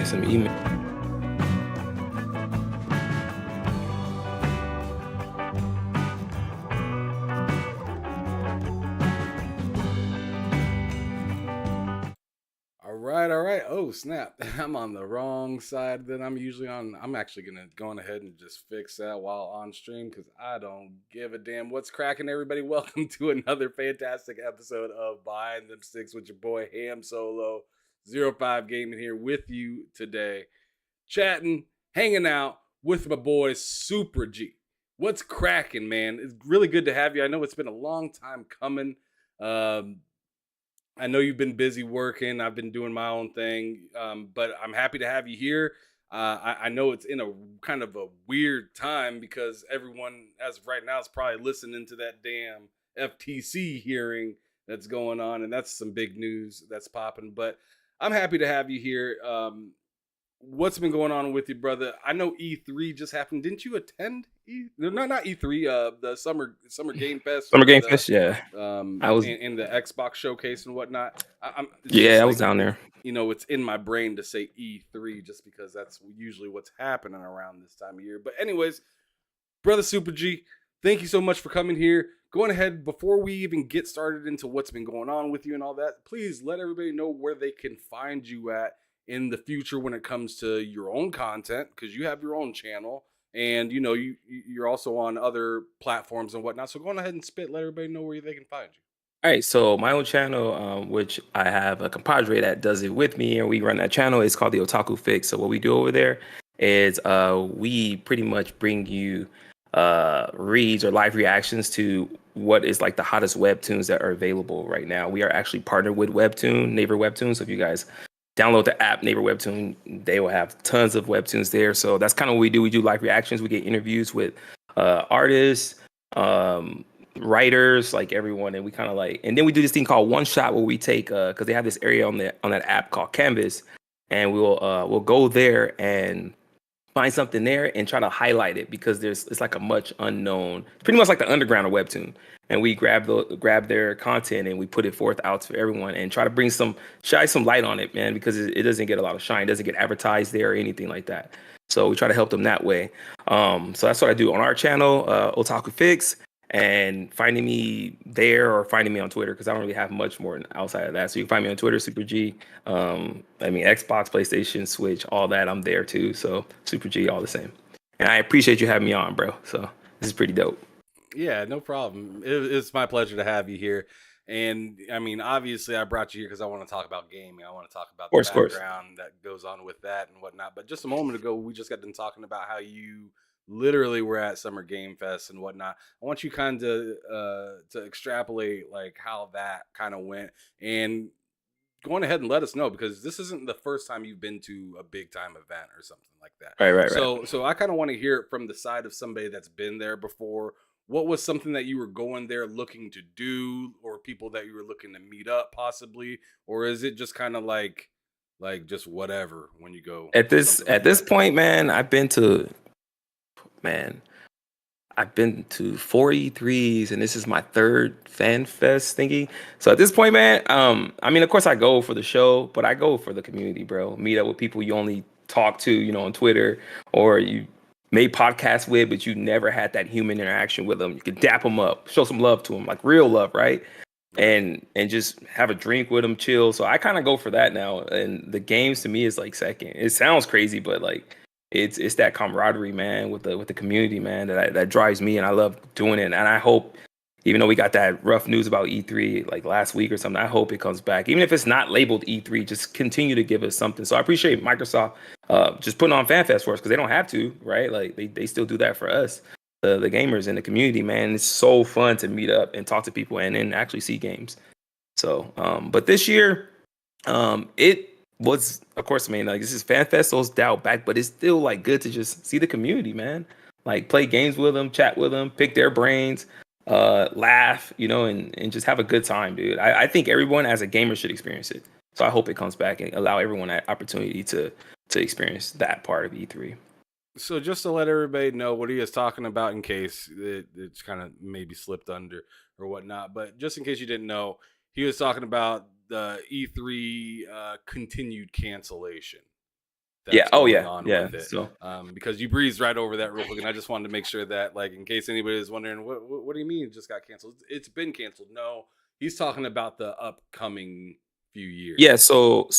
some email. All right, all right. Oh, snap. I'm on the wrong side that I'm usually on. I'm actually going to go on ahead and just fix that while on stream because I don't give a damn. What's cracking, everybody? Welcome to another fantastic episode of Behind Them Sticks with your boy Ham Solo 05 Gaming here with you today, chatting, hanging out with my boy Super G. What's cracking, man? It's really good to have you. I know it's been a long time coming. I know you've been busy working. I've been doing my own thing, but I'm happy to have you here. I know it's in a kind of a weird time because everyone, as of right now, is probably listening to that damn FTC hearing that's going on, and that's some big news that's popping. But I'm happy to have you here. What's been going on with you, brother? I know E3 just happened. Didn't you attend not E3, the Summer Game Fest Summer or Game the Fest, yeah. I was, in the Xbox showcase and whatnot? It's yeah, just I was like, down there. it's in my brain to say E3 just because that's usually what's happening around this time of year. But anyways, brother Super G, thank you so much for coming here. Going ahead, before we even get started into what's been going on with you and all that, please let everybody know where they can find you at in the future when it comes to your own content, because you have your own channel and you're also on other platforms and whatnot. So go on ahead and let everybody know where they can find you. All right, so my own channel, which I have a compadre that does it with me, and we run that channel. It's called the Otaku Fix. So what we do over there is we pretty much bring you reads or live reactions to what is like the hottest webtoons that are available right now. We are actually partnered with Webtoon, Naver Webtoon. So if you guys download the app Naver Webtoon, they will have tons of webtoons there. So that's kind of what we do. We do live reactions. We get interviews with artists, writers, like everyone, and we kind of like, and then we do this thing called One Shot where we take because they have this area on that app called Canvas, and we'll go there and find something there and try to highlight it because it's like a much unknown, pretty much like the underground of Webtoon. And we grab their content and we put it forth out to everyone and try to shine some light on it, man, because it doesn't get a lot of shine, it doesn't get advertised there or anything like that. So we try to help them that way. So that's what I do on our channel, Otaku Fix, and finding me there or finding me on Twitter because I don't really have much more outside of that. So you can find me on Twitter, Super G. Xbox, PlayStation, Switch, all that. I'm there too. So Super G, all the same. And I appreciate you having me on, bro. So this is pretty dope. Yeah, no problem. It's my pleasure to have you here. And I mean, obviously, I brought you here because I want to talk about gaming. I want to talk about the background that goes on with that and whatnot. But just a moment ago, we just got done talking about how you literally were at Summer Game Fest and whatnot. I want you kind of to extrapolate like how that kind of went and going ahead and let us know because this isn't the first time you've been to a big time event or something like that. Right. So I kind of want to hear it from the side of somebody that's been there before. What was something that you were going there looking to do, or people that you were looking to meet up possibly, or is it just kind of like just whatever when you go at this point, man? I've been to 4 E3s, and this is my third fan fest thingy. So at this point, man, of course I go for the show, but I go for the community, bro. Meet up with people you only talk to, on Twitter, or you made podcasts with, but you never had that human interaction with them. You could dap them up, show some love to them, like real love, right? And just have a drink with them, chill. So I kind of go for that now. And the games to me is like second. It sounds crazy, but like it's that camaraderie, man, with the community, man, that drives me, and I love doing it. And I hope, even though we got that rough news about E3 like last week or something, I hope it comes back. Even if it's not labeled E3, just continue to give us something. So I appreciate Microsoft just putting on FanFest for us because they don't have to, right? Like they still do that for us, the gamers in the community, man. It's so fun to meet up and talk to people and then actually see games. So, but this year, it was, of course, like this is FanFest, so it's dialed back, but it's still like good to just see the community, man. Like play games with them, chat with them, pick their brains, laugh, and just have a good time, dude. I think everyone as a gamer should experience it. So I hope it comes back and allow everyone that opportunity to experience that part of E3. So just to let everybody know what he is talking about in case it's kind of maybe slipped under or whatnot, but just in case you didn't know, he was talking about the E3 continued cancellation Yeah. that's Oh going yeah. on Yeah. with it. So Because you breezed right over that real quick, and I just wanted to make sure that, like, in case anybody is wondering, what do you mean it just got canceled? It's been canceled. No, he's talking about the upcoming few years. yeah, so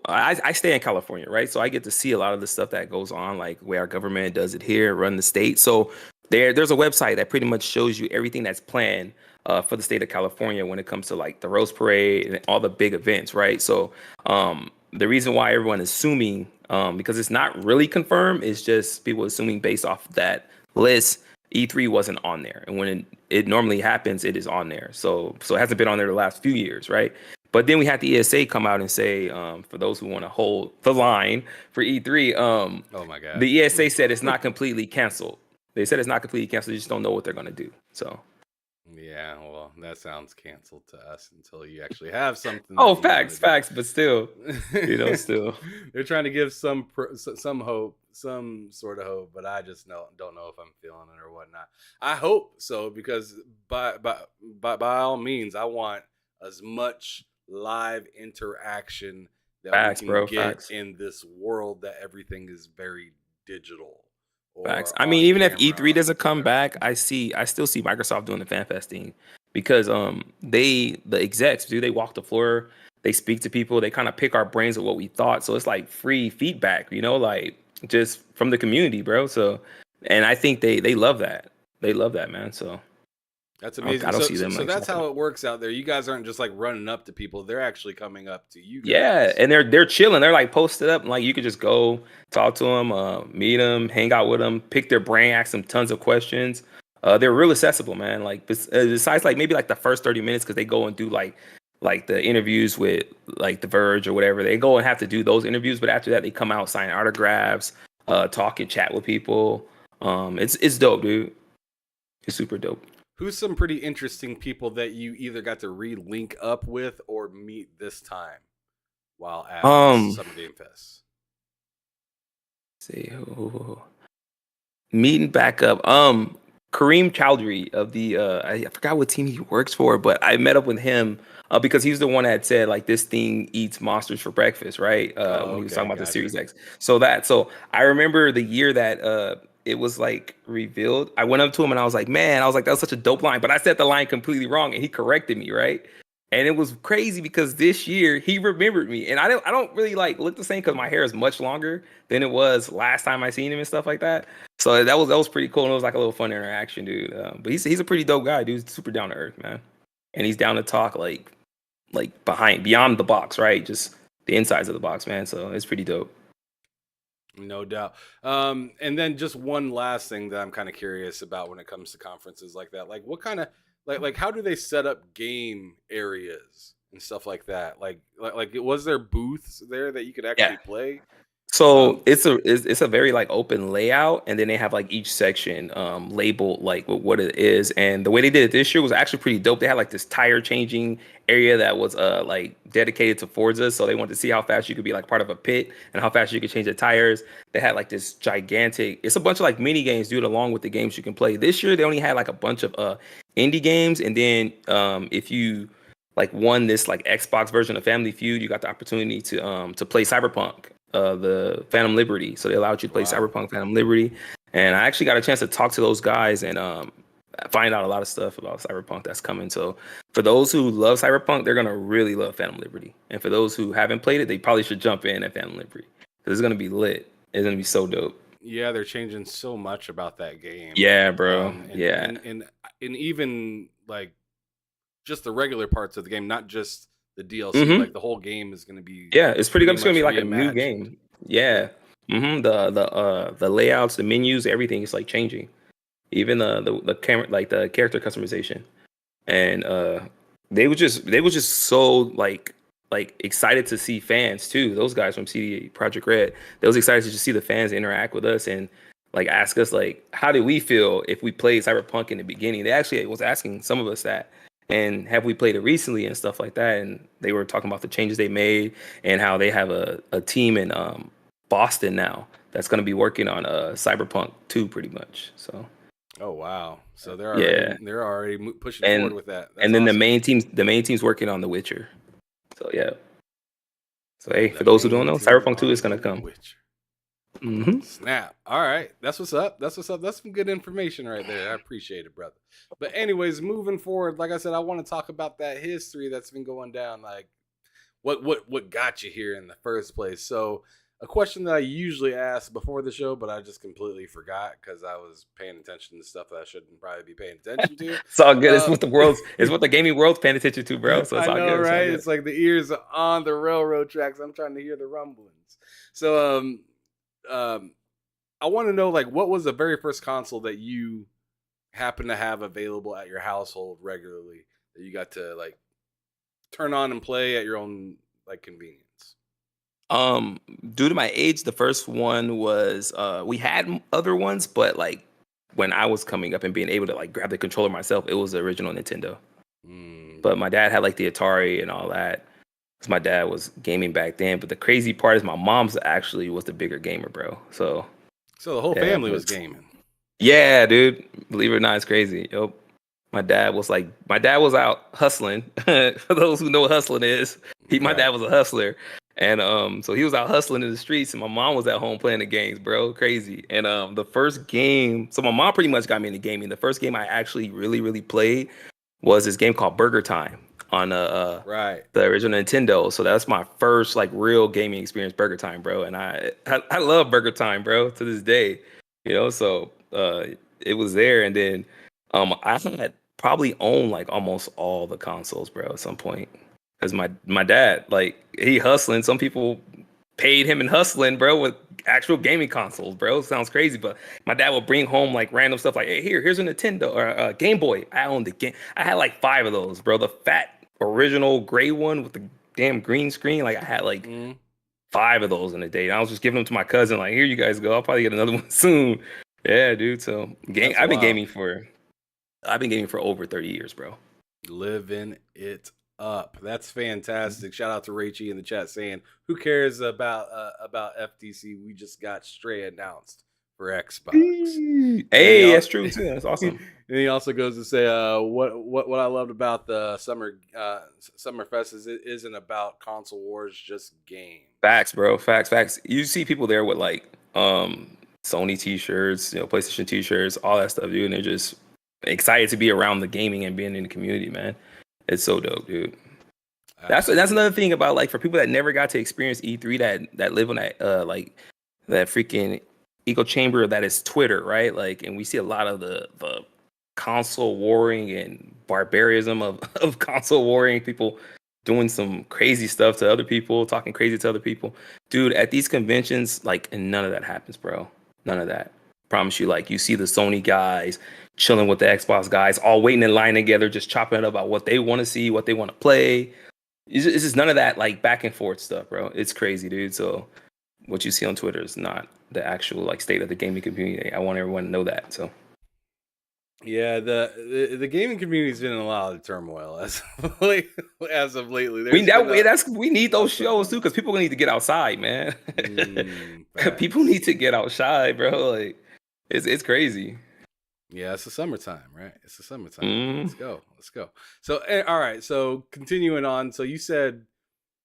I stay in California, right? So I get to see a lot of the stuff that goes on, like where our government does it here, run the state. So there's a website that pretty much shows you everything that's planned for the state of California when it comes to like the Rose Parade and all the big events, right? So the reason why everyone is assuming, because it's not really confirmed, is just people assuming based off that list. E3 wasn't on there, and when it normally happens, it is on there. So it hasn't been on there the last few years, right? But then we had the ESA come out and say, for those who want to hold the line for E3, Oh my god. the ESA said it's not completely canceled. They said it's not completely canceled. They just don't know what they're going to do. So, Yeah, well, that sounds canceled to us until you actually have something oh, that you want facts, facts, but still, to still. do. They're trying to give some hope, some sort of hope, but I just don't know if I'm feeling it or whatnot. I hope so, because by all means, I want as much live interaction that we Facts, can bro, get facts. in this world that everything is very digital Facts. or I mean, on even if camera E3 or doesn't come whatever. back, I still see Microsoft doing the FanFest thing because the execs do, they walk the floor, they speak to people, they kind of pick our brains of what we thought. So it's like free feedback, like just from the community, bro. So and I think they love that. They love that, man. So That's I amazing. don't So, see so, them so like that's smoking how it. it works out there. You guys aren't just like running up to people; they're actually coming up to you Yeah, guys. and they're chilling. They're like posted up, and like you could just go talk to them, meet them, hang out with them, pick their brain, ask them tons of questions. They're real accessible, man. Like besides like maybe like the first 30 minutes because they go and do like the interviews with like The Verge or whatever. They go and have to do those interviews, but after that they come out, sign autographs, talk and chat with people. It's dope, dude. It's super dope. Who's some pretty interesting people that you either got to re-link up with or meet this time while at Um, Summer Game Fest? see meeting back up. Kareem Chowdhury of the I forgot what team he works for, but I met up with him because he's the one that said like this thing eats monsters for breakfast, right? Oh, When he was okay, talking about the gotcha. Series X. So I remember the year that it was like revealed. I went up to him and I was like, man, I was like, that was such a dope line, but I said the line completely wrong and he corrected me, right? And it was crazy because this year he remembered me, and I don't really like look the same because my hair is much longer than it was last time I seen him and stuff like that. So that was pretty cool, and it was like a little fun interaction, dude. But he's a pretty dope guy, dude. He's super down to earth, man, and he's down to talk like behind beyond the box, right? Just the insides of the box, man. So it's pretty dope. No doubt. And then just one last thing that I'm kind of curious about when it comes to conferences like that. Like what kind of like how do they set up game areas and stuff like that? Like was there booths there that you could Yeah. actually play? So Um, it's a very like open layout, and then they have like each section labeled like what it is. And the way they did it this year was actually pretty dope. They had like this tire changing area that was like dedicated to Forza, so they wanted to see how fast you could be like part of a pit and how fast you could change the tires. They had like this gigantic. It's a bunch of like mini games, dude, along with the games you can play. This year they only had like a bunch of indie games, and then if you like won this like Xbox version of Family Feud, you got the opportunity to play Cyberpunk, the Phantom Liberty. So they allowed you to play wow. Cyberpunk Phantom Liberty, and I actually got a chance to talk to those guys and find out a lot of stuff about Cyberpunk that's coming. So for those who love Cyberpunk, they're gonna really love Phantom Liberty, and for those who haven't played it, they probably should jump in at Phantom Liberty because it's gonna be lit. It's gonna be so dope. Yeah, they're changing so much about that game. Yeah, bro. Um, and Yeah. and and and even like just the regular parts of the game, not just the DLC. hmm Like the whole game is going to be Yeah, it's pretty pretty good. It's gonna much be like a new reimagined. game. Yeah. Yeah. The layouts, the menus, everything is like changing. Even the camera, like the character customization, and they was just so like excited to see fans too. Those guys from CD Project Red, they was excited to just see the fans interact with us and like ask us like how did we feel if we played Cyberpunk in the beginning. They actually was asking some of us that, and have we played it recently and stuff like that. And they were talking about the changes they made and how they have a team in Boston now that's going to be working on Cyberpunk 2 pretty much. So Oh wow. So yeah, they're already pushing forward and with that. That's and then the awesome. main team's working on The Witcher. So yeah. So hey, The for those who don't main know, team Cyberpunk 2 is on gonna The come. Witcher. Hmm. Snap. All right. That's what's up. That's what's up. That's some good information right there. I appreciate it, brother. But anyways, moving forward, like I said, I want to talk about that history that's been going down. Like what got you here in the first place. So a question that I usually ask before the show, but I just completely forgot because I was paying attention to stuff that I shouldn't probably be paying attention to. It's all good. Uh, It's what the gaming world's paying attention to, bro. So it's I all know, good. It's all right? good. It's like the ears are on the railroad tracks. I'm trying to hear the rumblings. So, um, I want to know, like, what was the very first console that you happen to have available at your household regularly that you got to like turn on and play at your own like convenience? Um, Due to my age, the first one was we had other ones, but like when I was coming up and being able to like grab the controller myself, it was the original Nintendo. Mm. But my dad had like the Atari and all that. Because my dad was gaming back then. But the crazy part is my mom's actually was the bigger gamer, bro. So So the whole yeah, family was but gaming. yeah, dude. Believe it or not, it's crazy. Yep. My dad was out hustling. For those who know what hustling is, my Okay. dad was a hustler. And so he was out hustling in the streets and my mom was at home playing the games, bro. Crazy. And the first game, so my mom pretty much got me into gaming. The first game I actually really played was this game called Burger Time on Right. the original Nintendo. So that's my first like real gaming experience, Burger Time, bro. And I love Burger Time, bro, to this day. So it was there, and then I had probably owned like almost all the consoles, bro, at some point. Because my dad, like he hustling. Some people paid him in hustling, bro, with actual gaming consoles, bro. Sounds crazy, but my dad would bring home like random stuff, like, hey, here's a Nintendo or a Game Boy. I owned the game. I had like 5 of those, bro. The fat original gray one with the damn green screen. Like I had like Mm. 5 of those in a day. And I was just giving them to my cousin, like, here you guys go. I'll probably get another one soon. Yeah, dude. So game. That's wild. I've been gaming for over 30 years, bro. Living it up. That's fantastic. Shout out to Rachie in the chat saying, "Who cares about FTC? We just got Stray announced for Xbox." And Hey, that's true too. That's awesome. and he also goes to say, what I loved about the Summer Fest is it isn't about console wars, just games." Facts, bro. Facts. You see people there with like Sony t-shirts, PlayStation t-shirts, all that stuff, dude, and they're just excited to be around the gaming and being in the community, man. It's so dope, dude. That's Absolutely. another thing about like for people that never got to experience E3 that live on that like that freaking echo chamber that is Twitter, right? Like, and we see a lot of the console warring and barbarism of console warring, people doing some crazy stuff to other people, talking crazy to other people. Dude, at these conventions, like, and none of that happens, bro. None of that. Promise you, like, you see the Sony guys chilling with the Xbox guys, all waiting in line together, just chopping it up about what they want to see, what they want to play. It's just none of that, like, back and forth stuff, bro. It's crazy, dude. So, what you see on Twitter is not the actual, like, state of the gaming community. I want everyone to know that. So, Yeah, the gaming community's been in a lot of turmoil as as of lately. We There's been that a that's we need those lots of shows too, because people need to get outside, man. People facts. need to get outside, bro. Like it's crazy. Yeah, it's the summertime, right? It's the summertime. Mm. Let's go. Let's go. So, all right. So, continuing on. So, you said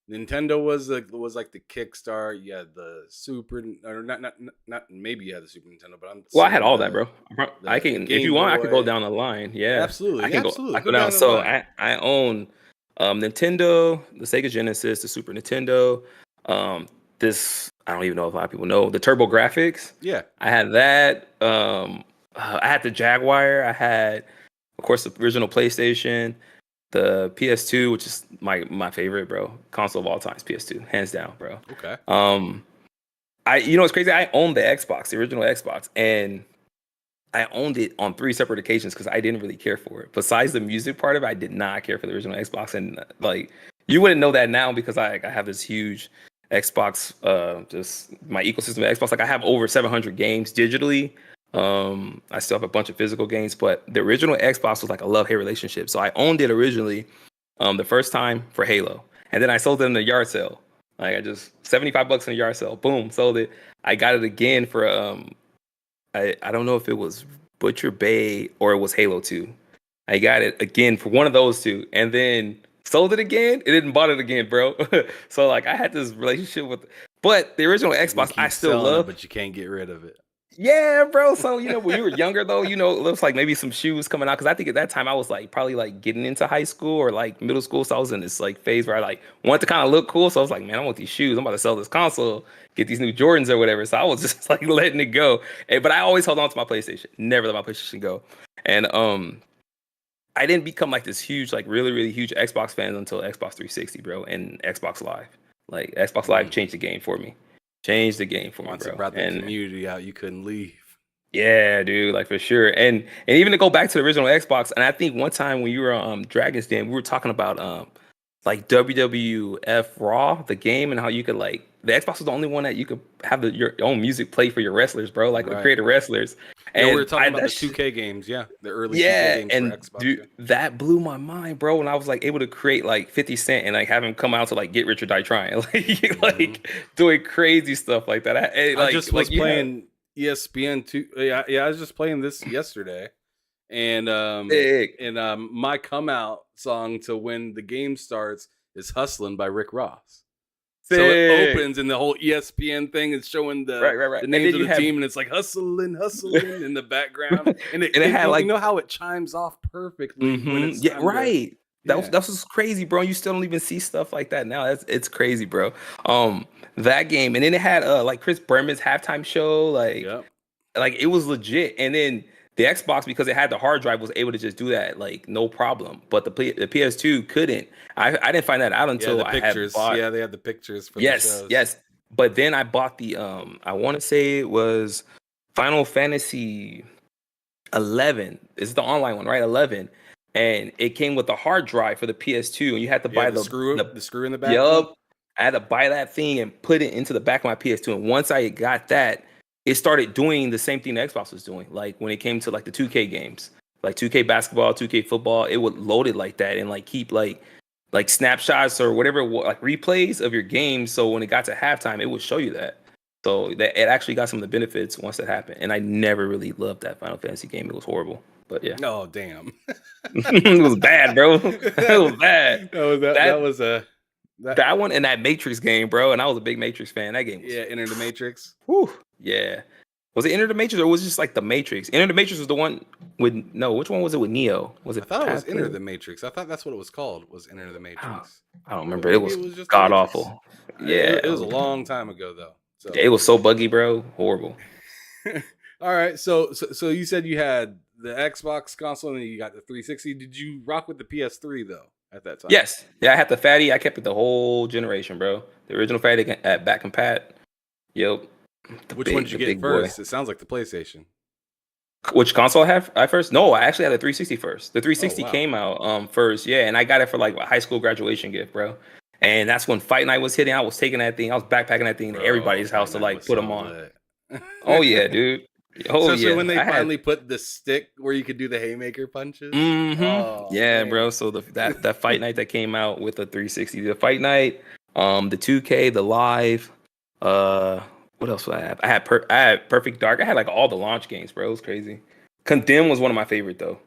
Nintendo was like the kickstart. You had the Super, or not. Maybe you had the Super Nintendo, but I'm Well, I had saying all that, bro. I the can, if you Game want, I could go Boy. down the line. Yeah, Absolutely, I absolutely. Go go down. down the So line. I own Nintendo, the Sega Genesis, the Super Nintendo. This I don't even know if a lot of people know the Turbo Graphics. Yeah. I had that. I had the Jaguar. I had, of course, the original PlayStation, the PS2, which is my favorite, bro. Console of all time is PS2, hands down, bro. Okay. It's crazy. I owned the Xbox, the original Xbox, and I owned it on 3 separate occasions because I didn't really care for it. Besides the music part of it, I did not care for the original Xbox, and like you wouldn't know that now because I have this huge Xbox, just my ecosystem of Xbox. Like I have over 700 games digitally. I still have a bunch of physical games, but the original Xbox was like a love-hate relationship. So I owned it originally, the first time for Halo, and then I sold it in a yard sale. Like I just $75 in a yard sale, boom, sold it. I got it again for I don't know if it was Butcher Bay or it was Halo 2. I got it again for one of those two, and then sold it again. It didn't bought it again, bro. So like I had this relationship But the original You Xbox, I keep still selling it, love. but you can't get rid of it. Yeah, bro. So when you were younger though, it looks like maybe some shoes coming out because I think at that time I was like probably like getting into high school or like middle school. So I was in this like phase where I like wanted to kind of look cool. So I was like, man, I want these shoes. I'm about to sell this console, get these new Jordans or whatever. So I was just like letting it go. But I always held on to my PlayStation. Never let my PlayStation go. And I didn't become like this huge, like really, really huge Xbox fan until Xbox 360, bro, and Xbox Live. Like Xbox Live changed the game for me. Changed the game for me, Once bro. it brought the And community out, you couldn't leave. yeah, dude, like for sure. And even to go back to the original Xbox, and I think one time when you were on Dragon's Den, we were talking about like WWF Raw, the game, and how you could like the Xbox was the only one that you could have your own music play for your wrestlers, bro, like the Right. creative wrestlers. Yeah, And we were talking about the that shit- 2K games. Yeah, the early 2K yeah, games and for Xbox. dude, that blew my mind, bro. When I was like able to create like 50 Cent and like have him come out to like Get Rich or Die Trying, like doing crazy stuff like that. I just was you have- playing ESPN two. Yeah, I was just playing this yesterday, and Sick. my come out song to when the game starts is "Hustlin'" by Rick Ross. So it Sick. opens and the whole ESPN thing is showing the Right. the And names then of you the have- team, and it's like hustling in the background, and it had, you like- know how it chimes off perfectly when it's Yeah, time to- right. That Yeah. was crazy, bro. You still don't even see stuff like that now. It's crazy, bro. That game, and then it had like Chris Berman's halftime show, Yep. like it was legit. And then the Xbox, because it had the hard drive, was able to just do that like no problem. But the PS2 couldn't. I didn't find that out Yeah, until the I pictures. had bought. Yeah, they had the pictures for the Yes, shows. yes. But then I bought the I want to say it was Final Fantasy 11. It's the online one, right? 11. And it came with a hard drive for the PS2, and you had to buy Yeah, the screw in the back. Yup. I had to buy that thing and put it into the back of my PS2. And once I got that, it started doing the same thing the Xbox was doing. Like when it came to like the 2K games, like 2K basketball, 2K football, it would load it like that and like keep like snapshots or whatever, like replays of your game. So when it got to halftime, it would show you that. So that it actually got some of the benefits once that happened. And I never really loved that Final Fantasy game. It was horrible. But yeah, Oh damn! it was bad, bro. It was bad. That one and that Matrix game, bro. And I was a big Matrix fan. That game was Enter the Matrix. whew, yeah. Was it Enter the Matrix or was it just like the Matrix? Enter the Matrix was the one with which one was it with Neo? Was it I thought it was Pathfinder? Enter the Matrix. I thought that's what it was called. Was Enter the Matrix. I don't remember. Maybe It was, it was just the god Matrix. awful. It- Yeah. it was a long time ago though. So It was so buggy, bro. Horrible. all right. So you said you had the Xbox console and then you got the 360. Did you rock with the PS3 though at that time? Yes. Yeah, I had the fatty. I kept it the whole generation, bro. The original fatty at back and pat. Yep. Which one did you get first? It sounds like the PlayStation. Which console I first? No, I actually had the 360 first. The 360 Oh, wow. came out first, yeah, and I got it for like a high school graduation gift, bro. And that's when Fight Night was hitting. I was taking that thing, I was backpacking that thing to Bro, everybody's house to that like was put so them on. lit. Oh yeah, dude. Oh Especially yeah. when they I had- finally put the stick where you could do the haymaker punches. Mhm. Oh, Yeah, man. bro. So that Fight Night that came out with the 360, the Fight Night, the 2K, the Live, what else did I have? I had Perfect Dark. I had like all the launch games, bro. It was crazy. Condemn was one of my favorite though.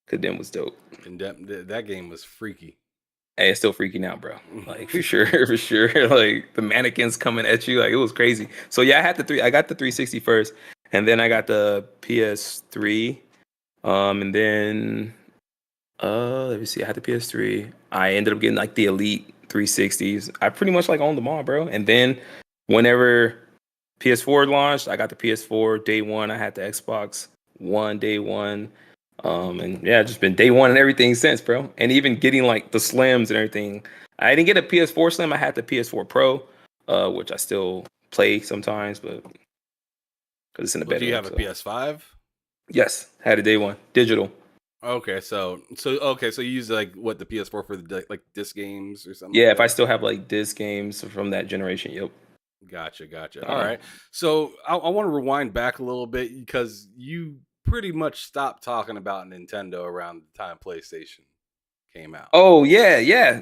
Condemn was dope. And that game was freaky. Hey, it's still freaking out, bro. Like for sure, for sure. Like the mannequins coming at you, like it was crazy. So yeah, I got the 360 first, and then I got the PS3. And then let me see, I had the PS3. I ended up getting like the Elite 360s. I pretty much like owned them all, bro. And then whenever PS4 launched, I got the PS4 day one. I had the Xbox One day one. And yeah, just been day one and everything since, bro. And even getting like the Slims and everything. I didn't get a PS4 Slim. I had the PS4 Pro, which I still play sometimes, but because it's in the Well, bedroom. do you have a so. PS5? Yes, had a day one digital. Okay, so you use like what the PS4 for the like disc games or something? Yeah, like if I that? still have like disc games from that generation, yep. Gotcha. Uh-huh. All right, so I want to rewind back a little bit because you pretty much stopped talking about Nintendo around the time PlayStation came out. Oh yeah.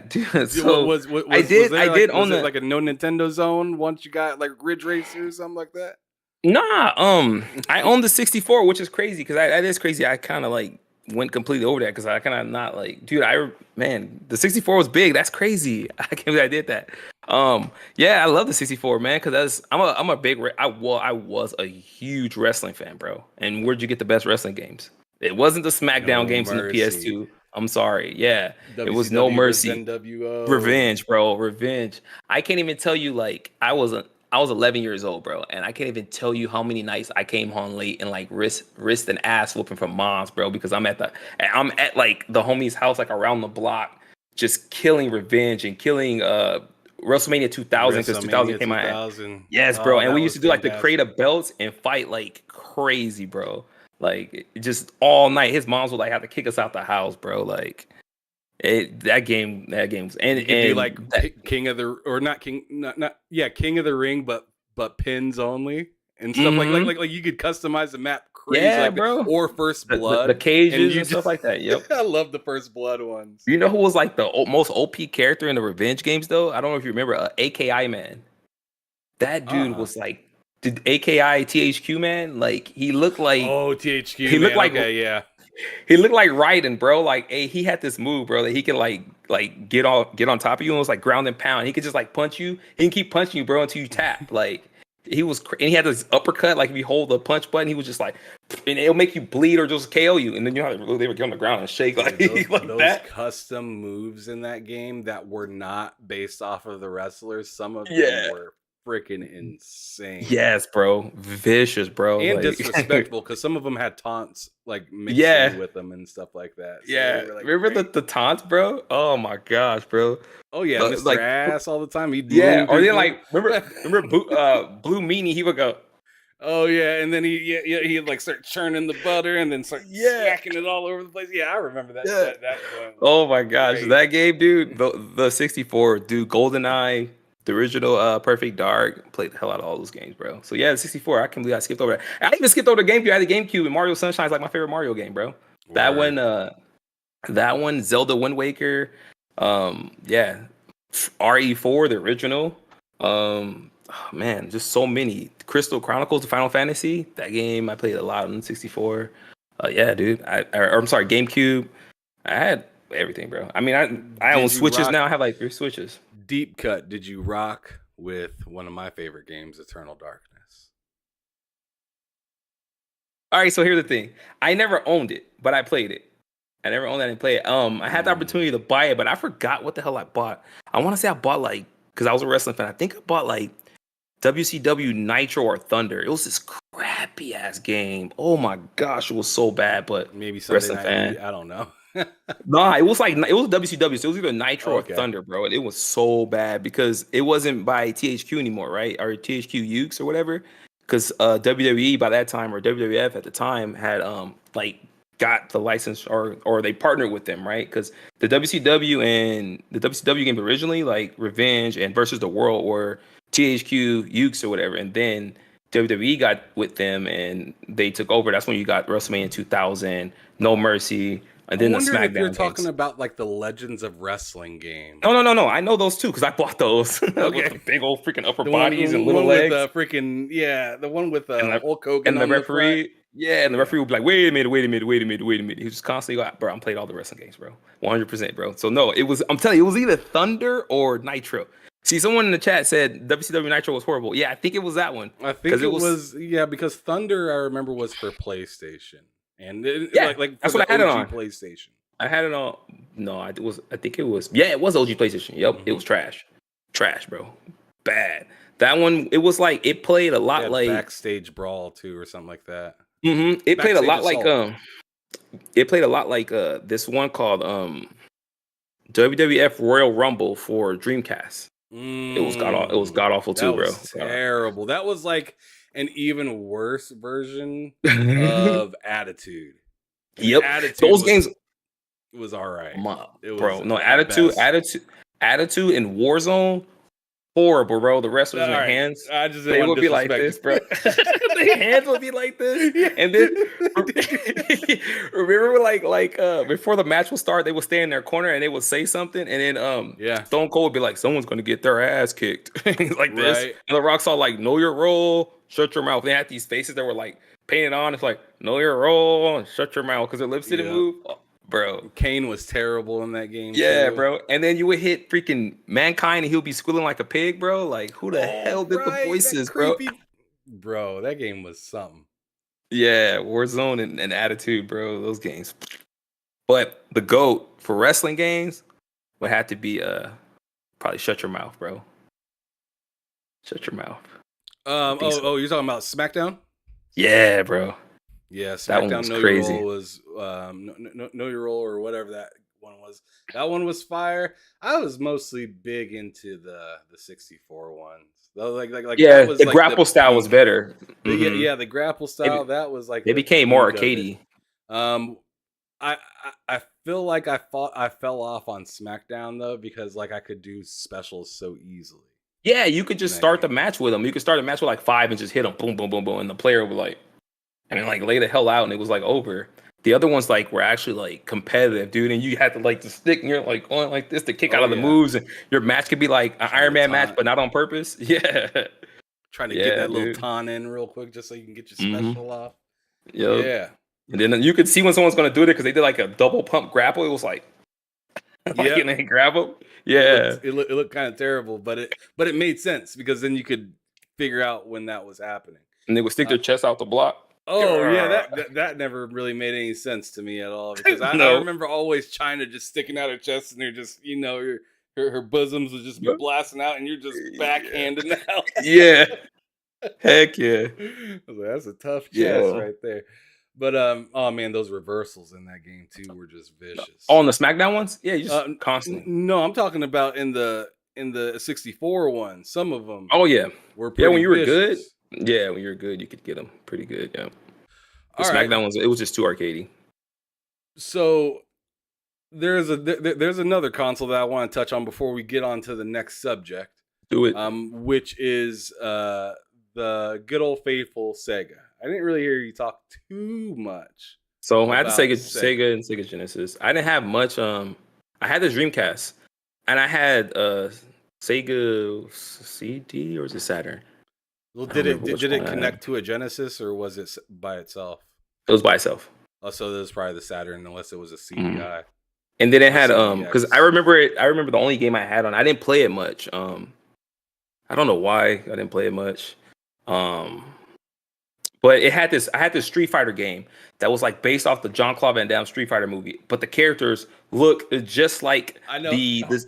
Dude, Yeah, so was I did was own it the like a no Nintendo zone once you got like Ridge Racer or something like that? nah. I own the 64, which is crazy because that is crazy. I kind of like went completely over that because I kind of not like, dude. The 64 was big. That's crazy. I can't believe I did that. Yeah, I love the 64, man, because I'm a big I was a huge wrestling fan, bro. And where'd you get the best wrestling games? It wasn't the SmackDown No games in the Mercy. PS2. I'm sorry. Yeah, it was No WCW versus Mercy. NWO. Revenge, bro. Revenge. I can't even tell you like I was 11 years old, bro, and I can't even tell you how many nights I came home late and like wrist and ass whooping from moms, bro, because I'm at like the homie's house like around the block, just killing Revenge and killing WrestleMania 2000 because 2000 WrestleMania came out. 2000. Yes, bro, Oh, and that we used was to do like the crate fantastic. of belts and fight like crazy, bro. Like just all night. His moms would like have to kick us out the house, bro. Like that game's You could do like and that, King of the or not King not yeah King of the Ring, but pins only and stuff hmm like you could customize the map crazy yeah, like that bro. or First The Blood and cages you and stuff just like that. Yep. I love the First Blood ones. You know who was like the most OP character in the Revenge games though? I don't know if you remember AKI man. That dude Uh-uh. was like the AKI THQ man. Like Oh, THQ he looked man. like Okay, yeah. he looked like Raiden, bro. Like he had this move, bro, that he can get on top of you and it was like ground and pound. He could just like punch you. He can keep punching you, bro, until you tap. Like and he had this uppercut. Like if you hold the punch button, he was just like, and it'll make you bleed or just KO you. And then you know how they would get on the ground and shake like Dude, those like those that. custom moves in that game that were not based off of the wrestlers, some of them Yeah. were freaking insane. Yes, bro. Vicious, bro. And Like disrespectful because some of them had taunts like mixed in yeah. with them and stuff like that. So they Yeah. were like Remember great. the taunts, bro? Oh my gosh, bro. Oh yeah, Mr. Like Ass all the time. He'd yeah, moon or then people. like remember Blue Meanie, he would go, Oh yeah, and then he'd like start churning the butter and then start yeah. smacking it all over the place. Yeah, I remember that. Yeah. That joint was Oh my gosh, great. that game, dude. The 64, dude, GoldenEye, the original Perfect Dark, played the hell out of all those games, bro. So yeah, the 64, I can't believe I skipped over that. I even skipped over the GameCube. I had the GameCube and Mario Sunshine is like my favorite Mario game, bro. That Word. one, Zelda Wind Waker, yeah, RE4, the original. Oh, man, just so many. Crystal Chronicles, the Final Fantasy, that game I played a lot on 64. Yeah, dude. I'm sorry, GameCube. I had everything, bro. I mean, I own Did you Switches rock now. I have like 3 Switches. Deep Cut? Did you rock with one of my favorite games, Eternal Darkness? All right, so here's the thing. I never owned it, but I played it. I never owned that and played it. I had the opportunity to buy it, but I forgot what the hell I bought. I want to say I bought like because I was a wrestling fan. I think I bought like WCW Nitro or Thunder. It was this crappy ass game. Oh my gosh, it was so bad. But Maybe Sunday wrestling Night fan. Heat. I don't know. Nah, it was WCW. So it was either Nitro or Okay. Thunder, bro. And it was so bad because it wasn't by THQ anymore, right? Or THQ Ukes or whatever. Because WWE by that time or WWF at the time had like got the license or they partnered with them, right? Because the WCW and the WCW game originally, like Revenge and Versus the World, were THQ Ukes or whatever, and then WWE got with them and they took over. That's when you got WrestleMania 2000, No Mercy, and I then the wonder if you're SmackDown talking games. about like the Legends of Wrestling game. No. I know those too because I bought those with Okay. the big old freaking upper The one, bodies and the little one with legs. freaking the one with And the, Hulk Hogan and the on the front. referee, yeah, and the Yeah. referee would be like, wait a minute, wait a minute, wait a minute, wait a minute. He was just constantly like, bro, I'm playing all the wrestling games, bro. 100%, bro. So no, it was, I'm telling you, it was either Thunder or Nitro. See, someone in the chat said WCW Nitro was horrible. Yeah, I think it was that one. I think Because it it was, was because Thunder I remember was for PlayStation and yeah, like for that's the what I had it OG on. PlayStation. I had it on, no, I think it was, yeah, it was OG PlayStation. Yep, it Mm-hmm. was trash. Trash, bro. Bad. That one, it was like, it played a lot like, Backstage Brawl too or something like that. it played a Backstage lot like, Assault. it played a lot like this one called WWF Royal Rumble for Dreamcast. It was god awful That too, bro. was terrible. That was like an even worse version of Attitude. And Yep. Attitude Those games, was all right. It was bro. No, at best. Attitude, and Warzone, horrible, bro. The wrestlers All in their right. hands, I just they didn't want would to be like this, bro. Their hands would be like this, and then remember, before the match would start, they would stay in their corner and they would say something, and then Yeah. Stone Cold would be like, "Someone's gonna get their ass kicked," like this, Right. and the Rock's all like, "Know your role, shut your mouth." They had these faces that were like painted on. It's like, "Know your role, and shut your mouth," because their lips didn't Yeah. move. bro. Kane was terrible in that game Yeah, too. bro. And then you would hit freaking Mankind and he'll be squealing like a pig, bro. Like, who the Oh, hell did the right. That voices, bro? creepy. Bro, that game was something. Yeah, Warzone and Attitude, bro. Those games. But the GOAT for wrestling games would have to be probably Shut Your Mouth, bro. Shut Your Mouth. I think so. You're talking about SmackDown? Yeah, bro. Yeah, That one SmackDown was Know Your crazy. Role was Know Your Role or whatever that one was. That one was fire. I was mostly big into the 64 ones. Yeah, That was the like the grapple style was peak. better. The grapple style, that was like They the became more peak of it. arcadey. I I feel like I fell off on SmackDown though because like I could do specials so easily. Yeah, you could just that start the game. match with them. You could start a match with like 5 and just hit them, boom, boom, boom, boom, and the player would like, and then like lay the hell out, and it was like over. The other ones like were actually like competitive, dude, and you had to like just stick, and you're like going like this to kick out Oh of the yeah, moves, and your match could be like an trying to Iron Man match, taunt, but not on purpose. Yeah, trying to get yeah, that little dude. taunt in real quick just so you can get your Mm-hmm. special off. Yep. Yeah, And then you could see when someone's gonna do it because they did like a double pump grapple. It was like, like yeah. and they grab them. Yeah, It looked kind of terrible, but it made sense because then you could figure out when that was happening. and they would stick Uh, their chest out the block. Oh yeah, that never really made any sense to me at all because I No. remember always China just sticking out her chest and they're just her bosoms would just be blasting out and you're just backhanding out. Yeah. Heck yeah. I was like, that's a tough chest Yeah. right there. But oh man, those reversals in that game too were just vicious. On the SmackDown ones? Yeah, you just constantly. No, I'm talking about in the 64 one. Some of them. Oh yeah. Were pretty when you were vicious. good. Yeah, when you were good, you could get them pretty good. Yeah. The All right. SmackDown ones, it was just too arcadey. So there's another console that I want to touch on before we get on to the next subject. Do it. Which is the good old faithful Sega. I didn't really hear you talk too much. So I had the about Sega and Sega Genesis. I didn't have much. I had the Dreamcast, and I had Sega CD or was it Saturn? Well, I don't remember which did it one I had. connect to a Genesis or was it by itself? It was by itself. Oh, so this is probably the Saturn, unless it was a CDI. And then it Or had CDX. because I remember the only game I had on. I didn't play it much. I don't know why I didn't play it much. But it had this. I had this Street Fighter game that was like based off the Jean-Claude Van Damme Street Fighter movie, but the characters look just like I know. this.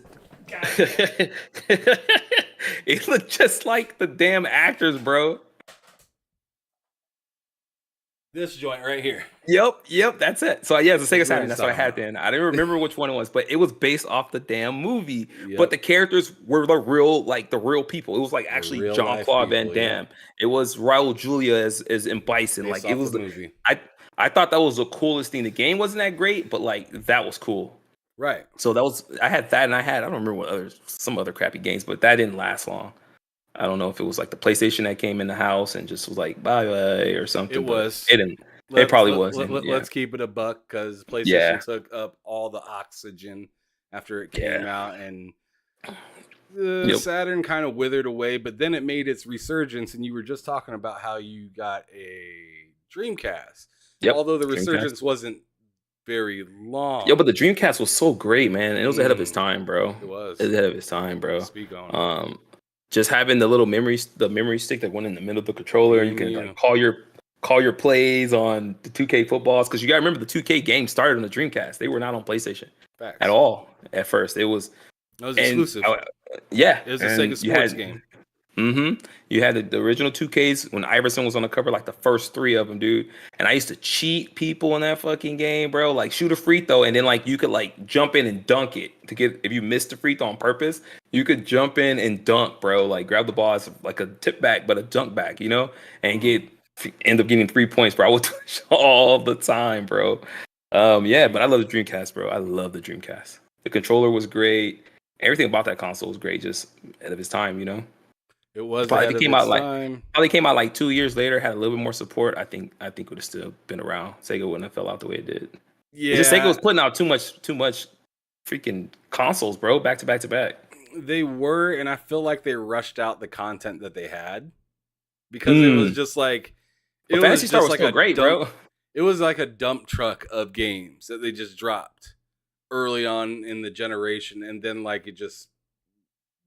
It looked just like the damn actors, bro. This joint right here. Yep, that's it. So yeah, it's a Sega That's what Saturn. he's That's what I talking had about. then. I didn't remember which one it was, but it was based off the damn movie. Yep. But the characters were the real people. It was like actually real Jean Claude life Van people, yeah. Damme. It was Raul Julia as in Bison. Based Like it off was the movie. I thought that was the coolest thing. The game wasn't that great, but like that was cool. Right. So I had that, and I don't remember what some other crappy games, but that didn't last long. I don't know if it was like the PlayStation that came in the house and just was like bye or something. It was. It didn't. It probably was. Let's keep it a buck because PlayStation Yeah. took up all the oxygen after it came out, and Yep. Saturn kind of withered away. But then it made its resurgence, and you were just talking about how you got a Dreamcast. Yep. Although the Dreamcast. resurgence wasn't very long. Yo, but the Dreamcast was so great, man. It was ahead of its time, bro. It was. It was ahead of its time, bro. Speak on it. Just having the little memory stick that went in the middle of the controller, and you can like, call your plays on the 2K footballs, because you gotta remember the 2K game started on the Dreamcast. They were not on PlayStation Facts. at all at first. It was exclusive. Yeah, It was a Sega Sports game. Mm-hmm. You had the original 2Ks when Iverson was on the cover, like the first 3 of them, dude. And I used to cheat people in that fucking game, bro. Like shoot a free throw, and then like you could like jump in and dunk it to get, if you missed the free throw on purpose, you could jump in and dunk, bro. Like grab the ball as like a tip back, but a dunk back, you know, and end up getting 3 points, bro. I would touch all the time, bro. Yeah, but I love the Dreamcast, bro. I love the Dreamcast. The controller was great. Everything about that console was great, just ahead of its time, you know. It was Probably ahead of came its out time. Probably came out like 2 years later, had a little bit more support. I think it would have still been around. Sega wouldn't have fell out the way it did. Yeah, It's just Sega was putting out too much freaking consoles, bro, back to back to back. they were, and I feel like they rushed out the content that they had because it was just like But Phantasy Star was still great, bro. it was like a dump truck of games that they just dropped early on in the generation, and then like it just